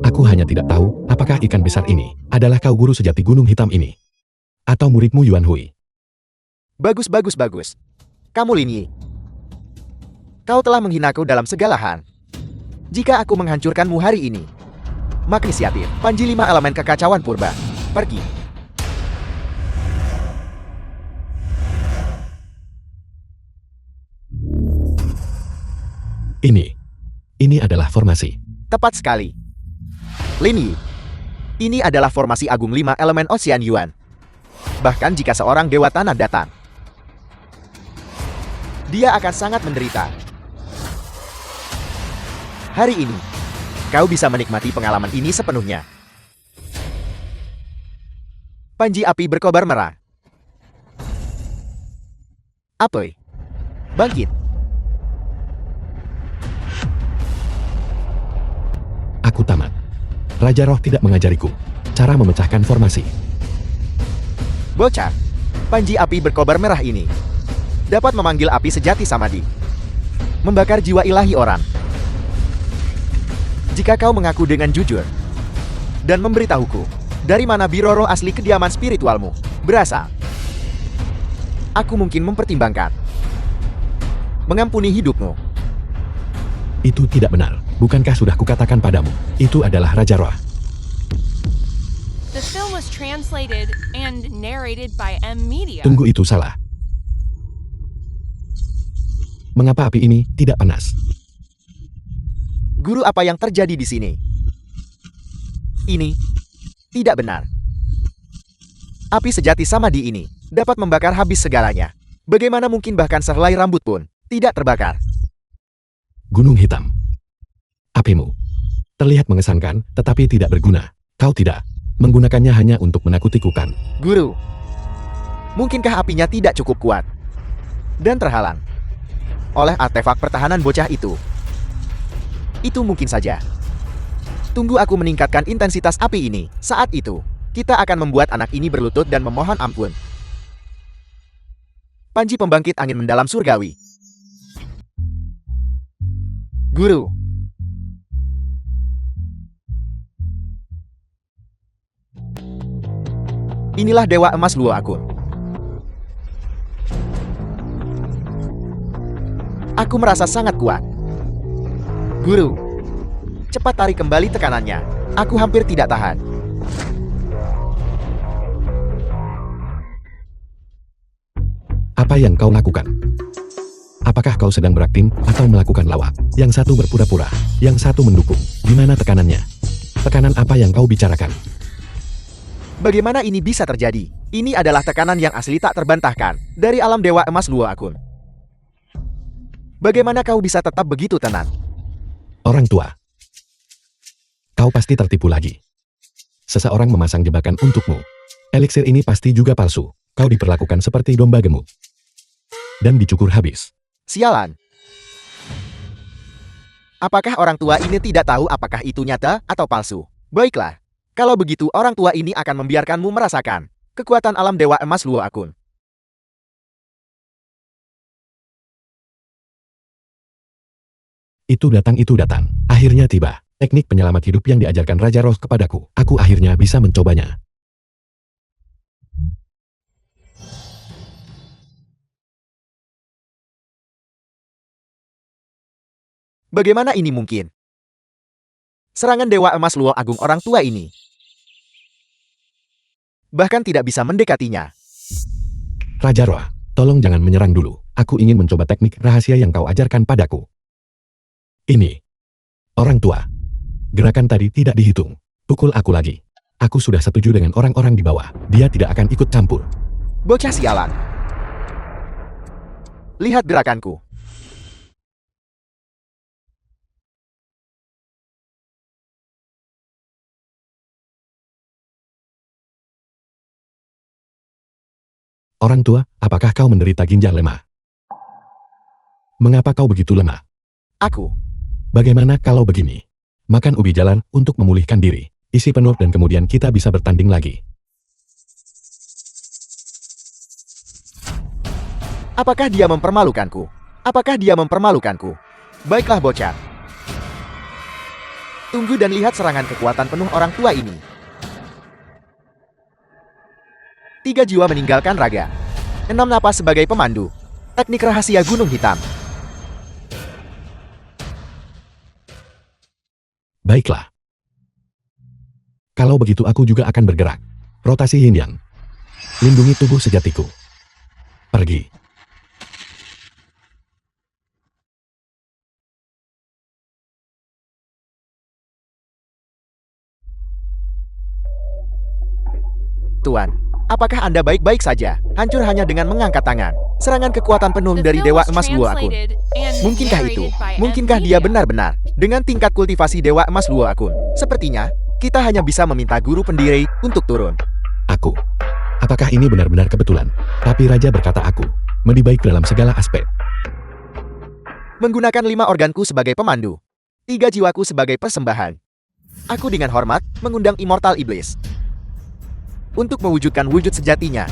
Aku hanya tidak tahu apakah ikan besar ini adalah kau guru sejati Gunung Hitam ini. Atau muridmu Yuan Hui. Bagus, bagus, bagus. Kamu Lin Yi. Kau telah menghinaku dalam segala hal. Jika aku menghancurkanmu hari ini, maka inisiatif Panji 5 elemen kekacauan purba. Pergi. Ini adalah formasi. Tepat sekali. Lin Yi. Ini adalah formasi agung 5 elemen Ocean Yuan. Bahkan jika seorang dewa tanah datang, dia akan sangat menderita. Hari ini, kau bisa menikmati pengalaman ini sepenuhnya. Panji api berkobar merah. Apoy. Bangkit. Aku tamat. Raja Roh tidak mengajariku cara memecahkan formasi. Bocah, panji api berkobar merah ini dapat memanggil api sejati Samadhi, membakar jiwa ilahi orang. Jika kau mengaku dengan jujur dan memberitahuku dari mana biro roh asli kediaman spiritualmu berasal, aku mungkin mempertimbangkan mengampuni hidupmu. Itu tidak benar. Bukankah sudah kukatakan padamu, itu adalah Raja Roh. The film was translated and narrated by M Media. Tunggu, itu salah. Mengapa api ini tidak panas? Guru, apa yang terjadi di sini? Ini tidak benar. Api sejati Samadhi ini dapat membakar habis segalanya. Bagaimana mungkin bahkan sehelai rambut pun tidak terbakar? Gunung Hitam. Apimu terlihat mengesankan, tetapi tidak berguna. Kau tidak menggunakannya hanya untuk menakutiku kan? Guru, mungkinkah apinya tidak cukup kuat dan terhalang oleh artefak pertahanan bocah itu? Itu mungkin saja. Tunggu aku meningkatkan intensitas api ini. Saat itu, kita akan membuat anak ini berlutut dan memohon ampun. Panji pembangkit angin mendalam surgawi. Guru. Inilah Dewa Emas Luo Akun. Aku merasa sangat kuat. Guru, cepat tarik kembali tekanannya. Aku hampir tidak tahan. Apa yang kau lakukan? Apakah kau sedang berakting atau melakukan lawak? Yang satu berpura-pura, yang satu mendukung. Di mana tekanannya? Tekanan apa yang kau bicarakan? Bagaimana ini bisa terjadi? Ini adalah tekanan yang asli tak terbantahkan dari alam Dewa Emas Luo Akun. Bagaimana kau bisa tetap begitu tenang? Orang tua, kau pasti tertipu lagi. Seseorang memasang jebakan untukmu. Eliksir ini pasti juga palsu. Kau diperlakukan seperti domba gemuk dan dicukur habis. Sialan. Apakah orang tua ini tidak tahu apakah itu nyata atau palsu? Baiklah. Kalau begitu orang tua ini akan membiarkanmu merasakan kekuatan alam Dewa Emas Luo Akun. Itu datang. Akhirnya tiba. Teknik penyelamat hidup yang diajarkan Raja Roh kepadaku. Aku akhirnya bisa mencobanya. Bagaimana ini mungkin? Serangan Dewa Emas Luo Agung orang tua ini bahkan tidak bisa mendekatinya. Raja Roh, tolong jangan menyerang dulu. Aku ingin mencoba teknik rahasia yang kau ajarkan padaku. Ini. Orang tua. Gerakan tadi tidak dihitung. Pukul aku lagi. Aku sudah setuju dengan orang-orang di bawah. Dia tidak akan ikut campur. Bocah sialan. Lihat gerakanku. Orang tua, apakah kau menderita ginjal lemah? Mengapa kau begitu lemah? Aku. Bagaimana kalau begini? Makan ubi jalan untuk memulihkan diri. Isi penuh dan kemudian kita bisa bertanding lagi. Apakah dia mempermalukanku? Apakah dia mempermalukanku? Baiklah bocah. Tunggu dan lihat serangan kekuatan penuh orang tua ini. 3 jiwa meninggalkan raga. 6 napas sebagai pemandu. Teknik rahasia Gunung Hitam. Baiklah. Kalau begitu aku juga akan bergerak. Rotasi Yin Yang. Lindungi tubuh sejatiku. Pergi. Tuan, apakah Anda baik-baik saja? Hancur hanya dengan mengangkat tangan. Serangan kekuatan penuh dari Dewa Emas Luo Akun. Mungkinkah itu? Mungkinkah dia benar-benar dengan tingkat kultivasi Dewa Emas Luo Akun? Sepertinya, kita hanya bisa meminta guru pendiri untuk turun. Aku. Apakah ini benar-benar kebetulan? Tapi Raja berkata aku lebih baik dalam segala aspek. Menggunakan 5 organku sebagai pemandu. 3 jiwaku sebagai persembahan. Aku dengan hormat mengundang Immortal Iblis untuk mewujudkan wujud sejatinya.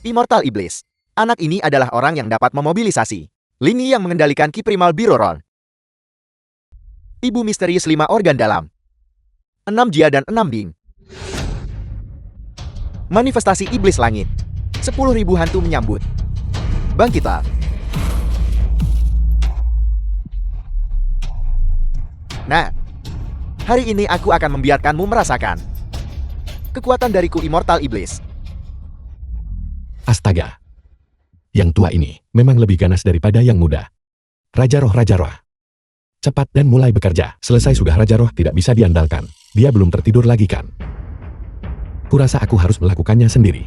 Immortal Iblis. Anak ini adalah orang yang dapat memobilisasi lini yang mengendalikan Ki Primal Biroron. Ibu misterius 5 organ dalam. 6 Jia dan 6 Bing. Manifestasi Iblis Langit. 10.000 hantu menyambut. Bangkitlah. Nah, hari ini aku akan membiarkanmu merasakan kekuatan dariku Immortal Iblis. Astaga. Yang tua ini memang lebih ganas daripada yang muda. Raja Roh. Cepat dan mulai bekerja. Selesai sudah Raja Roh tidak bisa diandalkan. Dia belum tertidur lagi kan? Kurasa aku harus melakukannya sendiri.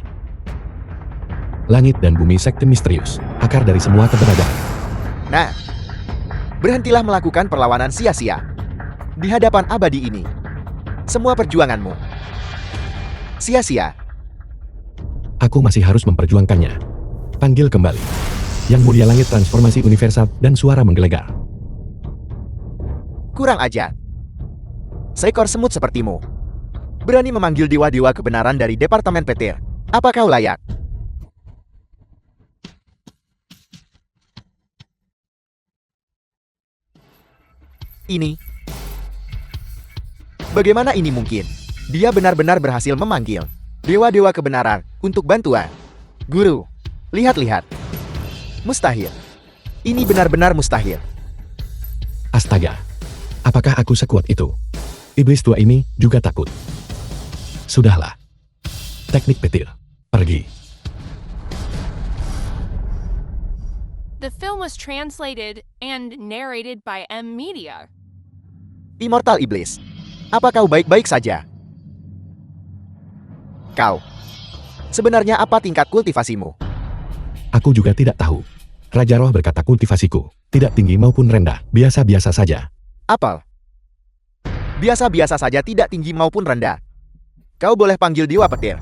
Langit dan bumi sekte misterius. Akar dari semua keberadaan. Nah, berhentilah melakukan perlawanan sia-sia. Di hadapan abadi ini, semua perjuanganmu sia-sia. Aku masih harus memperjuangkannya. Panggil kembali. Yang mulia langit transformasi universal dan suara menggelegar. Kurang ajar. Seekor semut sepertimu berani memanggil dewa-dewa kebenaran dari Departemen Petir. Apa kau layak? Ini. Bagaimana ini mungkin? Dia benar-benar berhasil memanggil dewa-dewa kebenaran untuk bantuan. Guru, lihat-lihat. Mustahil. Ini benar-benar mustahil. Astaga. Apakah aku sekuat itu? Iblis tua ini juga takut. Sudahlah. Teknik petir. Pergi. The film was translated and narrated by M Media. Immortal Iblis. Apa kau baik-baik saja? Kau. Sebenarnya apa tingkat kultivasimu? Aku juga tidak tahu. Raja Roh berkata kultivasiku tidak tinggi maupun rendah, biasa-biasa saja. Apel. Biasa-biasa saja, tidak tinggi maupun rendah. Kau boleh panggil dewa petir.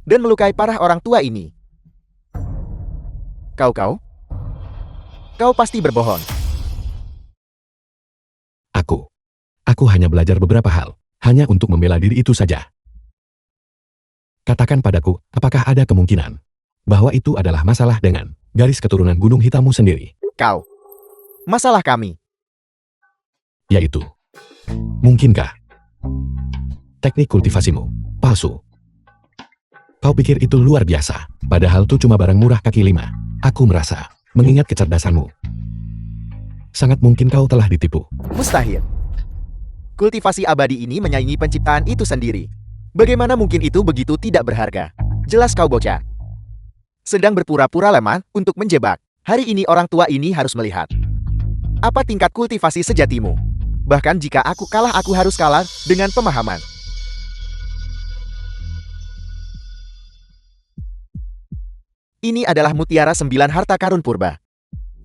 dan melukai parah orang tua ini. Kau pasti berbohong. Aku hanya belajar beberapa hal, hanya untuk membela diri itu saja. Katakan padaku, apakah ada kemungkinan bahwa itu adalah masalah dengan garis keturunan Gunung Hitammu sendiri? Masalah kami. Yaitu, mungkinkah teknik kultivasimu palsu? Kau pikir itu luar biasa, padahal itu cuma barang murah kaki lima. Aku merasa, mengingat kecerdasanmu, sangat mungkin kau telah ditipu. Mustahil. Kultivasi abadi ini menyaingi penciptaan itu sendiri. Bagaimana mungkin itu begitu tidak berharga? Jelas kau bocah sedang berpura-pura lemah untuk menjebak. Hari ini orang tua ini harus melihat apa tingkat kultivasi sejatimu. Bahkan jika aku kalah, aku harus kalah dengan pemahaman. Ini adalah mutiara 9 harta karun purba.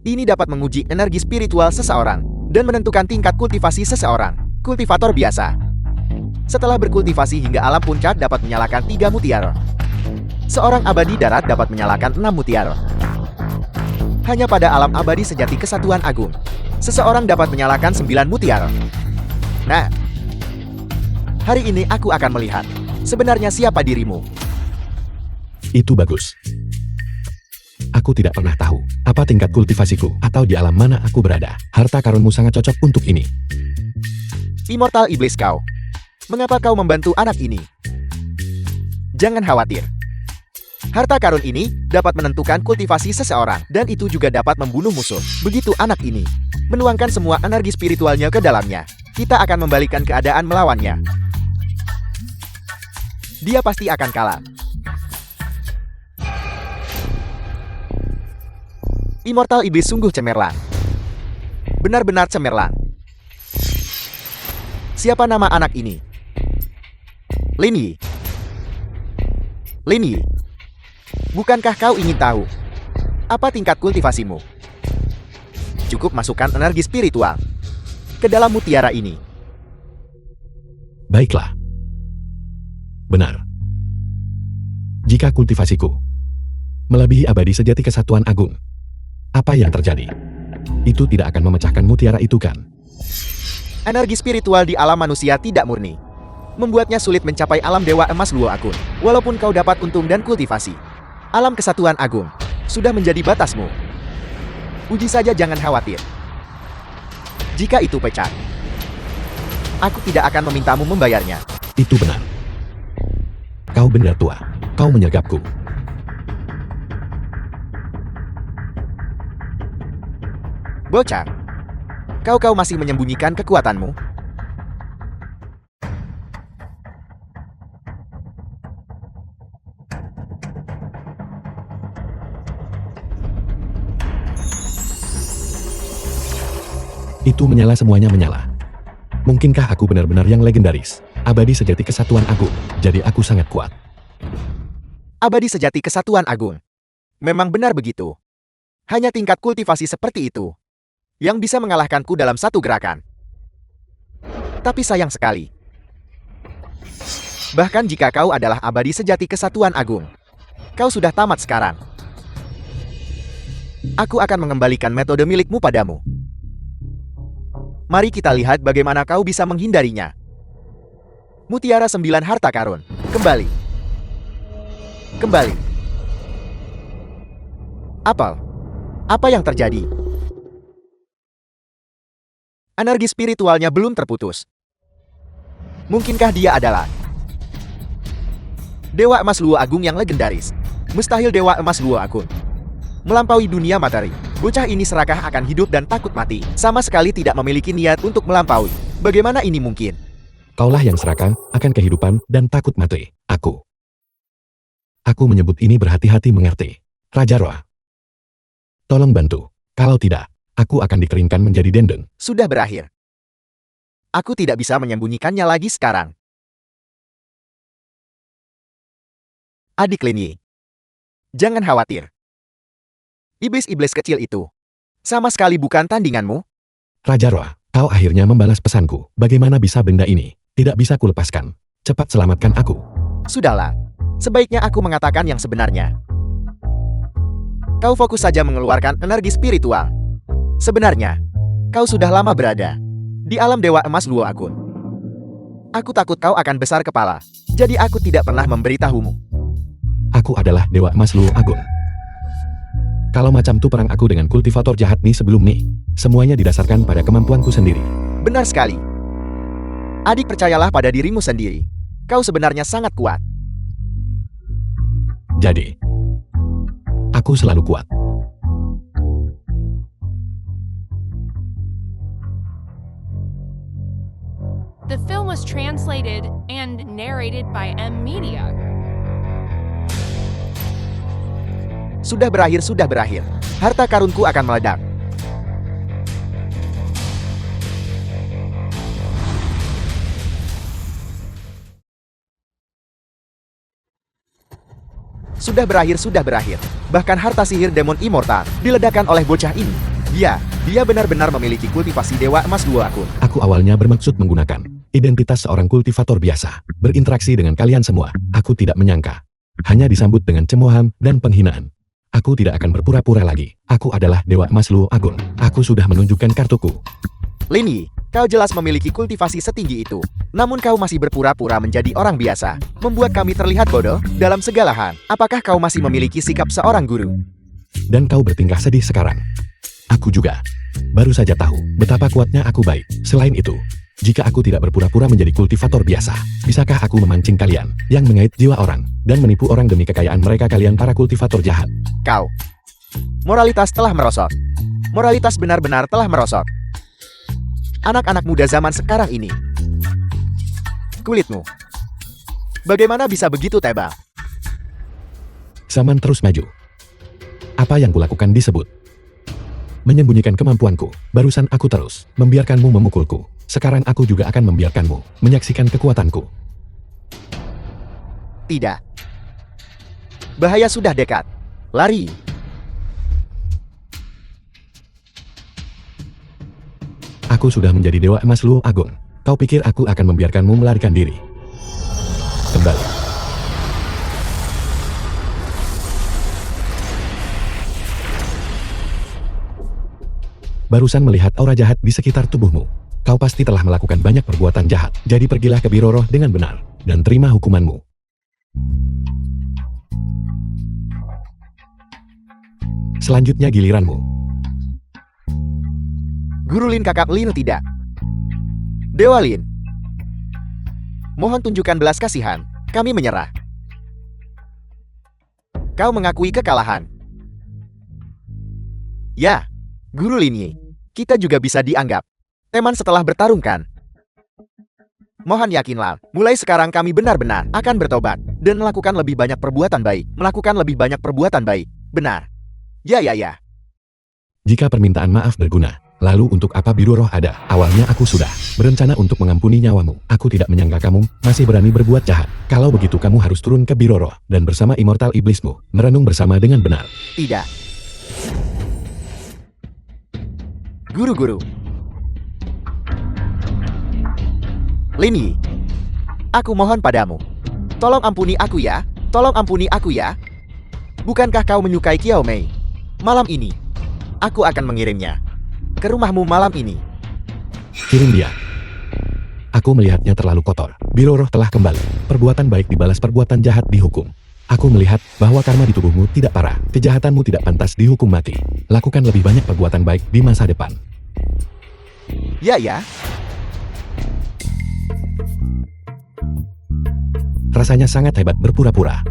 Ini dapat menguji energi spiritual seseorang dan menentukan tingkat kultivasi seseorang. Kultivator biasa setelah berkultivasi hingga alam puncak dapat menyalakan 3 mutiara. Seorang abadi darat dapat menyalakan 6 mutiara. Hanya pada alam abadi sejati kesatuan agung, seseorang dapat menyalakan 9 mutiara. Nah, hari ini aku akan melihat sebenarnya siapa dirimu. Itu bagus. Aku tidak pernah tahu apa tingkat kultivasiku atau di alam mana aku berada. Harta karunmu sangat cocok untuk ini. Immortal iblis kau. Mengapa kau membantu anak ini? Jangan khawatir. Harta karun ini dapat menentukan kultivasi seseorang dan itu juga dapat membunuh musuh. Begitu anak ini menuangkan semua energi spiritualnya ke dalamnya, kita akan membalikan keadaan melawannya. Dia pasti akan kalah. Immortal iblis sungguh cemerlang. Benar-benar cemerlang. Siapa nama anak ini? Lin Yi. Lin Yi. Bukankah kau ingin tahu apa tingkat kultivasimu? Cukup masukkan energi spiritual ke dalam mutiara ini. Baiklah. Benar. Jika kultivasiku melebihi abadi sejati kesatuan agung, apa yang terjadi? Itu tidak akan memecahkan mutiara itu kan? Energi spiritual di alam manusia tidak murni, membuatnya sulit mencapai alam dewa emas luo agung. Walaupun kau dapat untung dan kultivasi, alam kesatuan agung sudah menjadi batasmu. Uji saja, jangan khawatir. Jika itu pecah, aku tidak akan memintamu membayarnya. Itu benar. Kau benar tua. Kau menyergapku. Bocah, kau masih menyembunyikan kekuatanmu? Itu menyala, semuanya menyala. Mungkinkah aku benar-benar yang legendaris? Abadi sejati kesatuan agung. Jadi aku sangat kuat. Abadi sejati kesatuan agung. Memang benar begitu. Hanya tingkat kultivasi seperti itu yang bisa mengalahkanku dalam satu gerakan. Tapi sayang sekali. Bahkan jika kau adalah abadi sejati kesatuan agung, kau sudah tamat sekarang. Aku akan mengembalikan metode milikmu padamu. Mari kita lihat bagaimana kau bisa menghindarinya. Mutiara 9 harta karun. Kembali. Kembali. Apa yang terjadi? Energi spiritualnya belum terputus. Mungkinkah dia adalah Dewa Emas Luo Agung yang legendaris? Mustahil Dewa Emas Luo Agung melampaui dunia materi. Bocah ini serakah akan hidup dan takut mati. Sama sekali tidak memiliki niat untuk melampaui. Bagaimana ini mungkin? Kaulah yang serakah akan kehidupan dan takut mati. Aku menyebut ini berhati-hati, mengerti? Raja Roa, tolong bantu. Kalau tidak, aku akan dikeringkan menjadi dendeng. Sudah berakhir. Aku tidak bisa menyembunyikannya lagi sekarang. Adik Lin Yi, jangan khawatir. Iblis-iblis kecil itu sama sekali bukan tandinganmu. Raja Roa, kau akhirnya membalas pesanku. Bagaimana bisa benda ini tidak bisa kulepaskan? Cepat selamatkan aku. Sudahlah, Sebaiknya aku mengatakan yang sebenarnya. Kau fokus saja mengeluarkan energi spiritual. Sebenarnya, kau sudah lama berada di alam Dewa Emas Luo Agun. Aku takut kau akan besar kepala, jadi aku tidak pernah memberitahumu. Aku adalah Dewa Emas Luo Agung. Kalau macam tu perang aku dengan kultivator jahat nih sebelum nih, semuanya didasarkan pada kemampuanku sendiri. Benar sekali. Adik, percayalah pada dirimu sendiri. Kau sebenarnya sangat kuat. Jadi, aku selalu kuat. The film was translated and narrated by M Media. Sudah berakhir, sudah berakhir. Harta karunku akan meledak. Sudah berakhir, sudah berakhir. Bahkan harta sihir Demon Immortal diledakkan oleh bocah ini. Dia benar-benar memiliki kultivasi Dewa Emas Luo Agun. Aku awalnya bermaksud menggunakan identitas seorang kultivator biasa, berinteraksi dengan kalian semua. Aku tidak menyangka. Hanya disambut dengan cemoohan dan penghinaan. Aku tidak akan berpura-pura lagi. Aku adalah Dewa Emas Luo Agung. Aku sudah menunjukkan kartuku. Lin Yi, kau jelas memiliki kultivasi setinggi itu. Namun kau masih berpura-pura menjadi orang biasa, membuat kami terlihat bodoh dalam segala hal. Apakah kau masih memiliki sikap seorang guru? Dan kau bertingkah sedih sekarang. Aku juga. Baru saja tahu betapa kuatnya aku baik. Selain itu, jika aku tidak berpura-pura menjadi kultivator biasa, bisakah aku memancing kalian yang mengait jiwa orang dan menipu orang demi kekayaan mereka, kalian para kultivator jahat? Kau. Moralitas telah merosot. Moralitas benar-benar telah merosot. Anak-anak muda zaman sekarang ini. Kulitmu. Bagaimana bisa begitu tebal? Zaman terus maju. Apa yang kulakukan disebut menyembunyikan kemampuanku. Barusan aku terus membiarkanmu memukulku. Sekarang aku juga akan membiarkanmu menyaksikan kekuatanku. Tidak. Bahaya sudah dekat. Lari. Aku sudah menjadi Dewa Emas Luo Agung. Kau pikir aku akan membiarkanmu melarikan diri? Kembali. Barusan melihat aura jahat di sekitar tubuhmu. Kau pasti telah melakukan banyak perbuatan jahat. Jadi pergilah ke Biro Roh dengan benar dan terima hukumanmu. Selanjutnya giliranmu. Guru Lin, kakak Lin, tidak. Dewa Lin. Mohon tunjukkan belas kasihan. Kami menyerah. Kau mengakui kekalahan. Ya, Guru Lin Yi. Kita juga bisa dianggap teman setelah bertarung, kan? Mohon yakinlah, mulai sekarang kami benar-benar akan bertobat dan melakukan lebih banyak perbuatan baik. Melakukan lebih banyak perbuatan baik. Benar. Ya. Jika permintaan maaf berguna, lalu untuk apa Biro Roh ada? Awalnya aku sudah berencana untuk mengampuni nyawamu. Aku tidak menyangka kamu masih berani berbuat jahat. Kalau begitu kamu harus turun ke Biro Roh dan bersama Immortal Iblismu, merenung bersama dengan benar. Tidak. Guru-guru. Lin Yi, aku mohon padamu. Tolong ampuni aku ya. Tolong ampuni aku ya. Bukankah kau menyukai Kiao Mei? Malam ini, aku akan mengirimnya ke rumahmu malam ini. Kirim dia. Aku melihatnya terlalu kotor. Biro Roh telah kembali. Perbuatan baik dibalas, perbuatan jahat dihukum. Aku melihat bahwa karma di tubuhmu tidak parah. Kejahatanmu tidak pantas dihukum mati. Lakukan lebih banyak perbuatan baik di masa depan. Ya. Rasanya sangat hebat berpura-pura.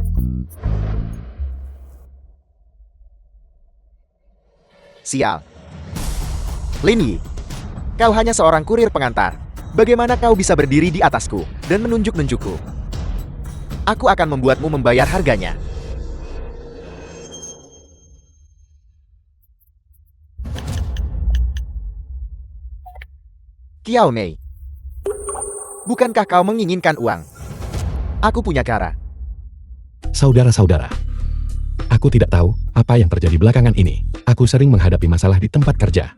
Sial. Lin Yi, kau hanya seorang kurir pengantar. Bagaimana kau bisa berdiri di atasku dan menunjuk-nunjukku? Aku akan membuatmu membayar harganya. Kiao Mei, bukankah kau menginginkan uang? Aku punya cara. Saudara-saudara, aku tidak tahu apa yang terjadi belakangan ini. Aku sering menghadapi masalah di tempat kerja.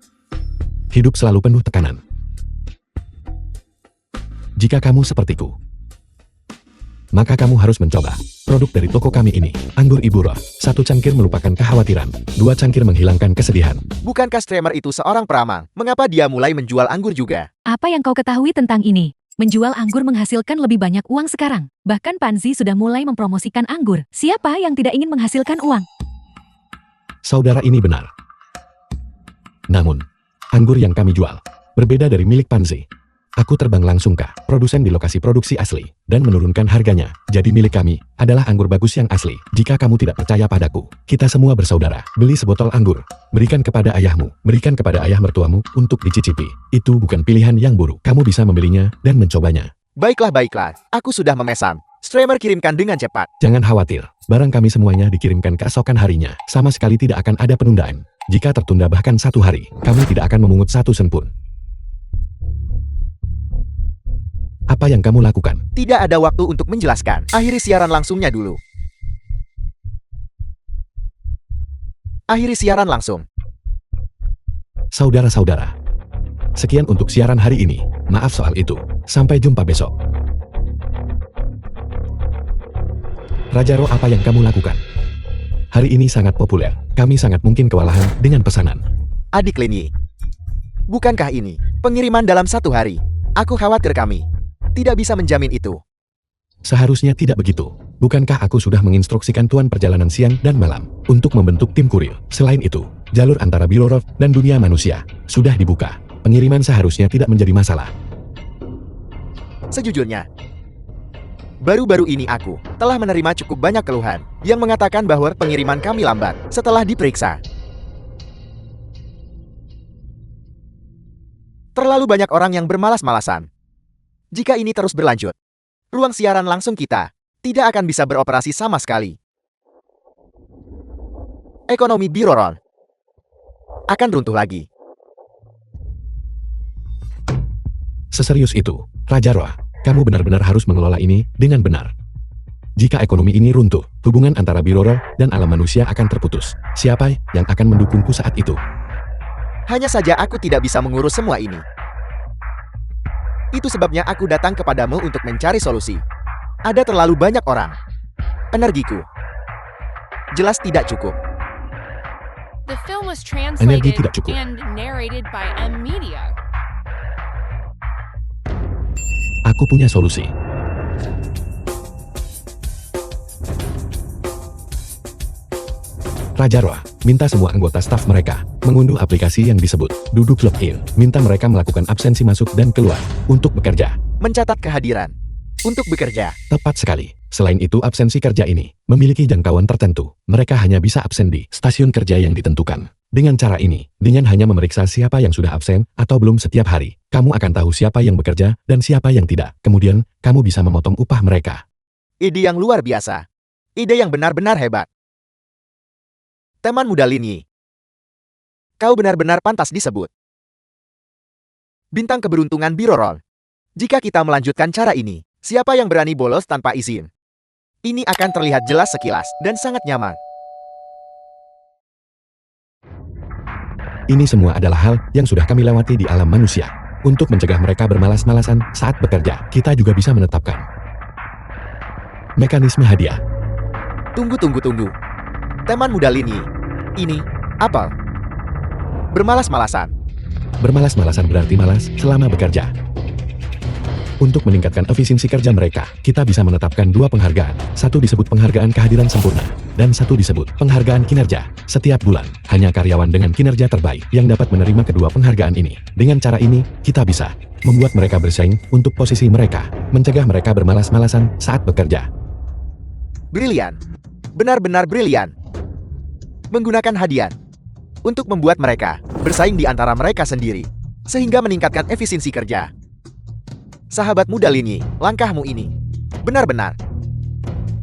Hidup selalu penuh tekanan. Jika kamu sepertiku, maka kamu harus mencoba produk dari toko kami ini. Anggur Ibu Roh. 1 cangkir melupakan kekhawatiran. 2 cangkir menghilangkan kesedihan. Bukankah streamer itu seorang peramang? Mengapa dia mulai menjual anggur juga? Apa yang kau ketahui tentang ini? Menjual anggur menghasilkan lebih banyak uang sekarang. Bahkan Panzi sudah mulai mempromosikan anggur. Siapa yang tidak ingin menghasilkan uang? Saudara, ini benar. Namun, anggur yang kami jual berbeda dari milik Panzi. Aku terbang langsung ke produsen di lokasi produksi asli dan menurunkan harganya. Jadi milik kami adalah anggur bagus yang asli. Jika kamu tidak percaya padaku, kita semua bersaudara. Beli sebotol anggur, berikan kepada ayahmu, berikan kepada ayah mertuamu untuk dicicipi. Itu bukan pilihan yang buruk. Kamu bisa membelinya dan mencobanya. Baiklah. Aku sudah memesan. Streamer kirimkan dengan cepat. Jangan khawatir, barang kami semuanya dikirimkan keesokan harinya. Sama sekali tidak akan ada penundaan. Jika tertunda bahkan 1 hari, kami tidak akan memungut 1 sen pun. Apa yang kamu lakukan? Tidak ada waktu untuk menjelaskan. Akhiri siaran langsungnya dulu. Akhiri siaran langsung. Saudara-saudara, sekian untuk siaran hari ini. Maaf soal itu. Sampai jumpa besok. Raja Roh, apa yang kamu lakukan? Hari ini sangat populer. Kami sangat mungkin kewalahan dengan pesanan. Adik Lenyi, bukankah ini pengiriman dalam 1 hari? Aku khawatir kami tidak bisa menjamin itu. Seharusnya tidak begitu. Bukankah aku sudah menginstruksikan tuan perjalanan siang dan malam untuk membentuk tim kurir? Selain itu, jalur antara Biro Roh dan dunia manusia sudah dibuka. Pengiriman seharusnya tidak menjadi masalah. Sejujurnya, baru-baru ini aku telah menerima cukup banyak keluhan yang mengatakan bahwa pengiriman kami lambat setelah diperiksa. Terlalu banyak orang yang bermalas-malasan. Jika ini terus berlanjut, ruang siaran langsung kita tidak akan bisa beroperasi sama sekali. Ekonomi Biro Roh akan runtuh lagi. Seserius itu, Raja Roh, kamu benar-benar harus mengelola ini dengan benar. Jika ekonomi ini runtuh, hubungan antara Biro Roh dan alam manusia akan terputus. Siapa yang akan mendukungku saat itu? Hanya saja aku tidak bisa mengurus semua ini. Itu sebabnya aku datang kepadamu untuk mencari solusi. Ada terlalu banyak orang. Energiku jelas tidak cukup. The film was Energi translated tidak cukup. and narrated by M Media. Aku punya solusi. Raja Roh, minta semua anggota staf mereka mengunduh aplikasi yang disebut Duduk Login. Minta mereka melakukan absensi masuk dan keluar untuk bekerja. Mencatat kehadiran untuk bekerja. Tepat sekali. Selain itu, absensi kerja ini memiliki jangkauan tertentu. Mereka hanya bisa absen di stasiun kerja yang ditentukan. Dengan cara ini, dengan hanya memeriksa siapa yang sudah absen atau belum setiap hari, kamu akan tahu siapa yang bekerja dan siapa yang tidak. Kemudian, kamu bisa memotong upah mereka. Ide yang luar biasa. Ide yang benar-benar hebat. Teman muda Linyi, kau benar-benar pantas disebut bintang keberuntungan Biro Roh. Jika kita melanjutkan cara ini, siapa yang berani bolos tanpa izin? Ini akan terlihat jelas sekilas dan sangat nyaman. Ini semua adalah hal yang sudah kami lewati di alam manusia. Untuk mencegah mereka bermalas-malasan saat bekerja, kita juga bisa menetapkan mekanisme hadiah. Tunggu. Teman muda Linyi, ini apa? Bermalas-malasan. Bermalas-malasan berarti malas selama bekerja. Untuk meningkatkan efisiensi kerja mereka, kita bisa menetapkan 2 penghargaan. 1 disebut penghargaan kehadiran sempurna, dan 1 disebut penghargaan kinerja. Setiap bulan, hanya karyawan dengan kinerja terbaik yang dapat menerima kedua penghargaan ini. Dengan cara ini, kita bisa membuat mereka bersaing untuk posisi mereka, mencegah mereka bermalas-malasan saat bekerja. Brilian. Benar-benar brilian. Menggunakan hadiah untuk membuat mereka bersaing di antara mereka sendiri, sehingga meningkatkan efisiensi kerja. Sahabat muda Linyi, langkahmu ini benar-benar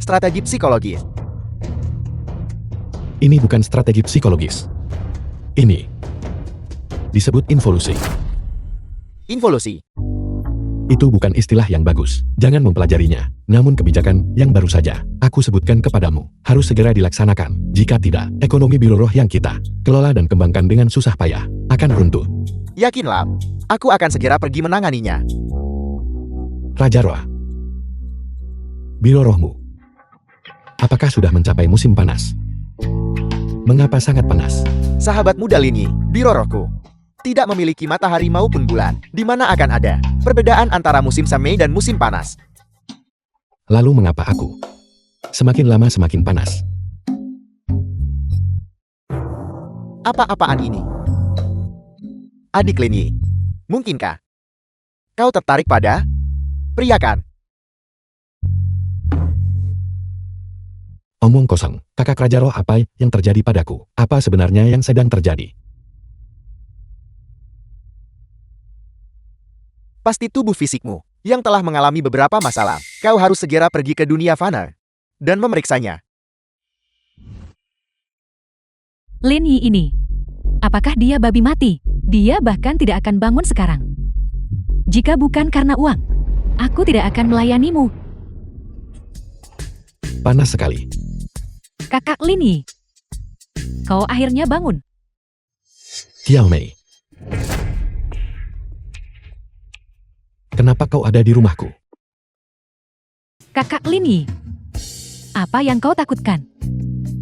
strategi psikologis. Ini bukan strategi psikologis. Ini disebut involusi. Involusi. Itu bukan istilah yang bagus. Jangan mempelajarinya. Namun kebijakan yang baru saja aku sebutkan kepadamu harus segera dilaksanakan. Jika tidak, ekonomi Biro Roh yang kita kelola dan kembangkan dengan susah payah akan runtuh. Yakinlah, aku akan segera pergi menanganinya. Raja Roh, Biro rohmu. Apakah sudah mencapai musim panas? Mengapa sangat panas? Sahabat muda Lin Yi, Biro Rohku tidak memiliki matahari maupun bulan, di mana akan ada perbedaan antara musim semi dan musim panas. Lalu mengapa aku? Semakin lama semakin panas. Apa-apaan ini? Adik Lin Yi, mungkinkah kau tertarik pada pria kan? Omong kosong, kakak Raja Roh, apa yang terjadi padaku? Apa sebenarnya yang sedang terjadi? Pasti tubuh fisikmu yang telah mengalami beberapa masalah. Kau harus segera pergi ke dunia fana dan memeriksanya. Lin Yi ini. Apakah dia babi mati? Dia bahkan tidak akan bangun sekarang. Jika bukan karena uang, aku tidak akan melayanimu. Panas sekali. Kakak Lin Yi. Kau akhirnya bangun. Xiao Mei. Kenapa kau ada di rumahku? Kakak Lin Yi. Apa yang kau takutkan?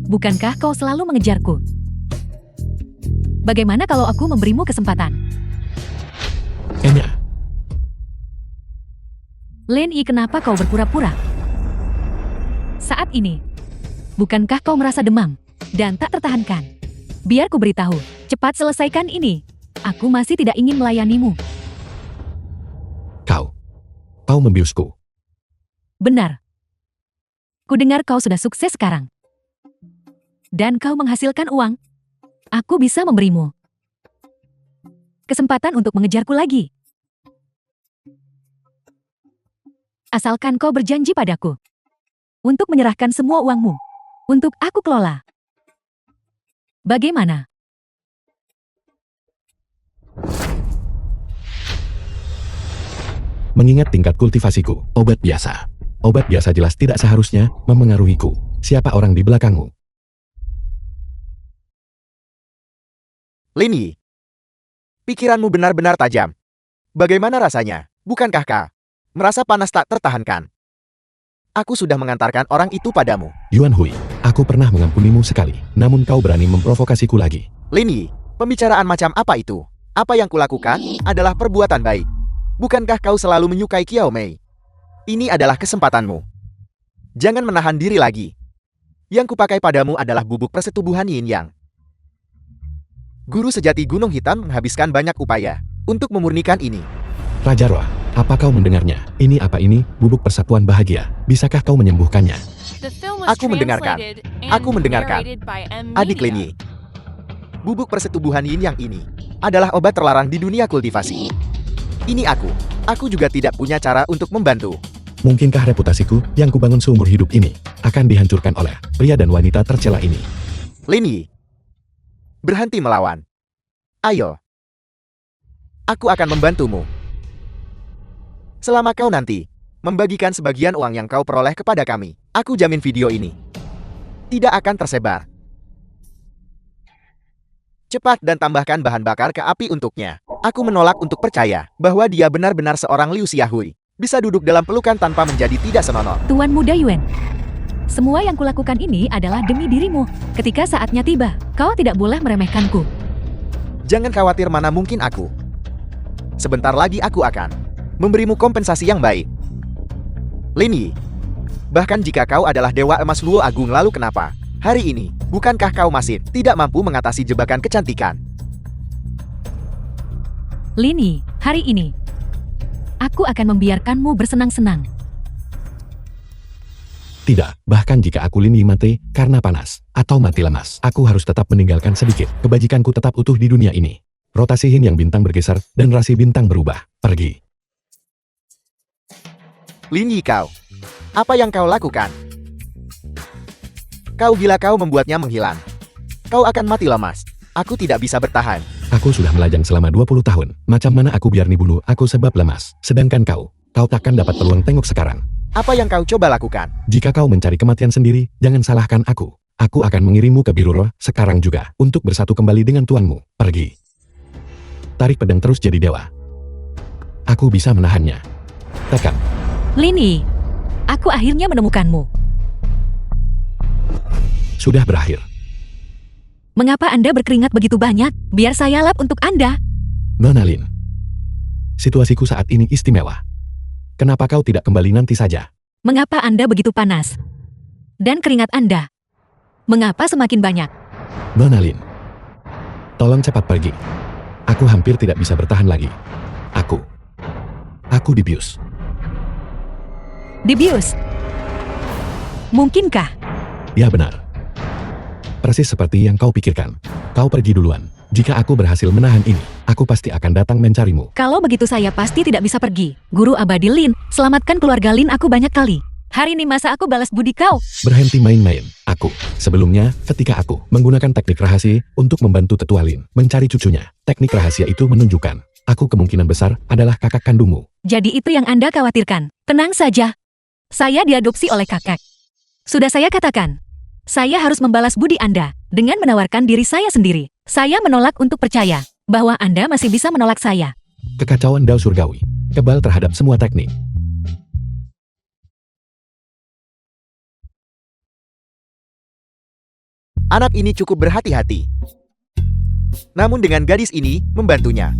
Bukankah kau selalu mengejarku? Bagaimana kalau aku memberimu kesempatan? Enya. Lin Yi, kenapa kau berpura-pura? Saat ini, bukankah kau merasa demam dan tak tertahankan? Biar ku beritahu, cepat selesaikan ini. Aku masih tidak ingin melayanimu. Kau membiusku. Benar. Ku dengar kau sudah sukses sekarang. Dan kau menghasilkan uang. Aku bisa memberimu kesempatan untuk mengejarku lagi. Asalkan kau berjanji padaku untuk menyerahkan semua uangmu untuk aku kelola. Bagaimana? Mengingat tingkat kultivasiku, obat biasa. Obat biasa jelas tidak seharusnya memengaruhiku. Siapa orang di belakangmu? Lin Yi, pikiranmu benar-benar tajam. Bagaimana rasanya? Bukankah kau merasa panas tak tertahankan? Aku sudah mengantarkan orang itu padamu. Yuan Hui, aku pernah mengampunimu sekali, namun kau berani memprovokasiku lagi. Lin Yi, pembicaraan macam apa itu? Apa yang kulakukan adalah perbuatan baik. Bukankah kau selalu menyukai Xiao Mei? Ini adalah kesempatanmu. Jangan menahan diri lagi. Yang kupakai padamu adalah bubuk persetubuhan Yin Yang. Guru sejati Gunung Hitam menghabiskan banyak upaya untuk memurnikan ini. Raja Roh, apa kau mendengarnya? Ini apa ini? Bubuk persatuan bahagia. Bisakah kau menyembuhkannya? The film was Aku mendengarkan. translated Aku and mendengarkan. narrated by M. Adik Lin Yi, bubuk persetubuhan Yin Yang ini adalah obat terlarang di dunia kultivasi. Ini aku juga tidak punya cara untuk membantu. Mungkinkah reputasiku yang kubangun seumur hidup ini akan dihancurkan oleh pria dan wanita tercela ini? Lin Yi, berhenti melawan. Ayo. Aku akan membantumu. Selama kau nanti membagikan sebagian uang yang kau peroleh kepada kami, aku jamin video ini tidak akan tersebar. Cepat dan tambahkan bahan bakar ke api untuknya. Aku menolak untuk percaya bahwa dia benar-benar seorang Liu Xiahui. Bisa duduk dalam pelukan tanpa menjadi tidak senonoh. Tuan Muda Yuan. Semua yang kulakukan ini adalah demi dirimu. Ketika saatnya tiba, kau tidak boleh meremehkanku. Jangan khawatir, mana mungkin aku. Sebentar lagi aku akan memberimu kompensasi yang baik. Lin Yi, bahkan jika kau adalah Dewa Emas Luo Agung, lalu kenapa hari ini, bukankah kau masih tidak mampu mengatasi jebakan kecantikan? Lin Yi, hari ini, aku akan membiarkanmu bersenang-senang. Tidak, bahkan jika aku Lin Yi mati karena panas atau mati lemas, aku harus tetap meninggalkan sedikit. Kebajikanku tetap utuh di dunia ini. Rotasi Hin yang bintang bergeser dan rasi bintang berubah. Pergi. Lin Yi, kau, apa yang kau lakukan? Kau gila, kau membuatnya menghilang. Kau akan mati lemas. Aku tidak bisa bertahan. Aku sudah melajang selama 20 tahun. Macam mana aku biar dibunuh aku sebab lemas. Sedangkan kau takkan dapat peluang tengok sekarang. Apa yang kau coba lakukan? Jika kau mencari kematian sendiri, jangan salahkan aku. Aku akan mengirimmu ke Biro Roh sekarang juga untuk bersatu kembali dengan tuanmu. Pergi. Tarik pedang terus jadi dewa. Aku bisa menahannya. Tekan. Lin Yi, Aku akhirnya menemukanmu. Sudah berakhir. Mengapa Anda berkeringat begitu banyak? Biar saya lap untuk Anda. Nona Lin, situasiku saat ini istimewa. Kenapa kau tidak kembali nanti saja? Mengapa Anda begitu panas? Dan keringat Anda? Mengapa semakin banyak? Nona Lin, tolong cepat pergi. Aku hampir tidak bisa bertahan lagi. Aku dibius. Dibius? Mungkinkah? Ya benar. Persis seperti yang kau pikirkan. Kau pergi duluan. Jika aku berhasil menahan ini, aku pasti akan datang mencarimu. Kalau begitu saya pasti tidak bisa pergi. Guru abadi Lin, selamatkan keluarga Lin aku banyak kali. Hari ini masa aku balas budi kau? Berhenti main-main. Sebelumnya, ketika aku menggunakan teknik rahasia untuk membantu tetua Lin mencari cucunya, teknik rahasia itu menunjukkan aku kemungkinan besar adalah kakak kandungmu. Jadi itu yang Anda khawatirkan. Tenang saja. Saya diadopsi oleh kakek. Sudah saya katakan. Saya harus membalas budi Anda dengan menawarkan diri saya sendiri. Saya menolak untuk percaya bahwa Anda masih bisa menolak saya. Kekacauan Dao Surgawi, kebal terhadap semua teknik. Anak ini cukup berhati-hati. Namun dengan gadis ini membantunya.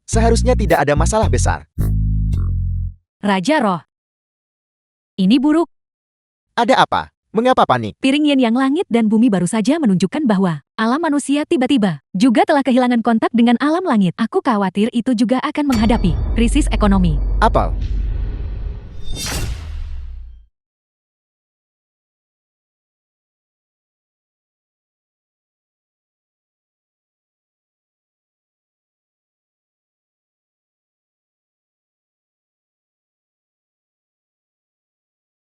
Seharusnya tidak ada masalah besar. Raja Roh. Ini buruk. Ada apa? Mengapa panik? Piring yin yang langit dan bumi baru saja menunjukkan bahwa alam manusia tiba-tiba juga telah kehilangan kontak dengan alam langit. Aku khawatir itu juga akan menghadapi krisis ekonomi. Apel.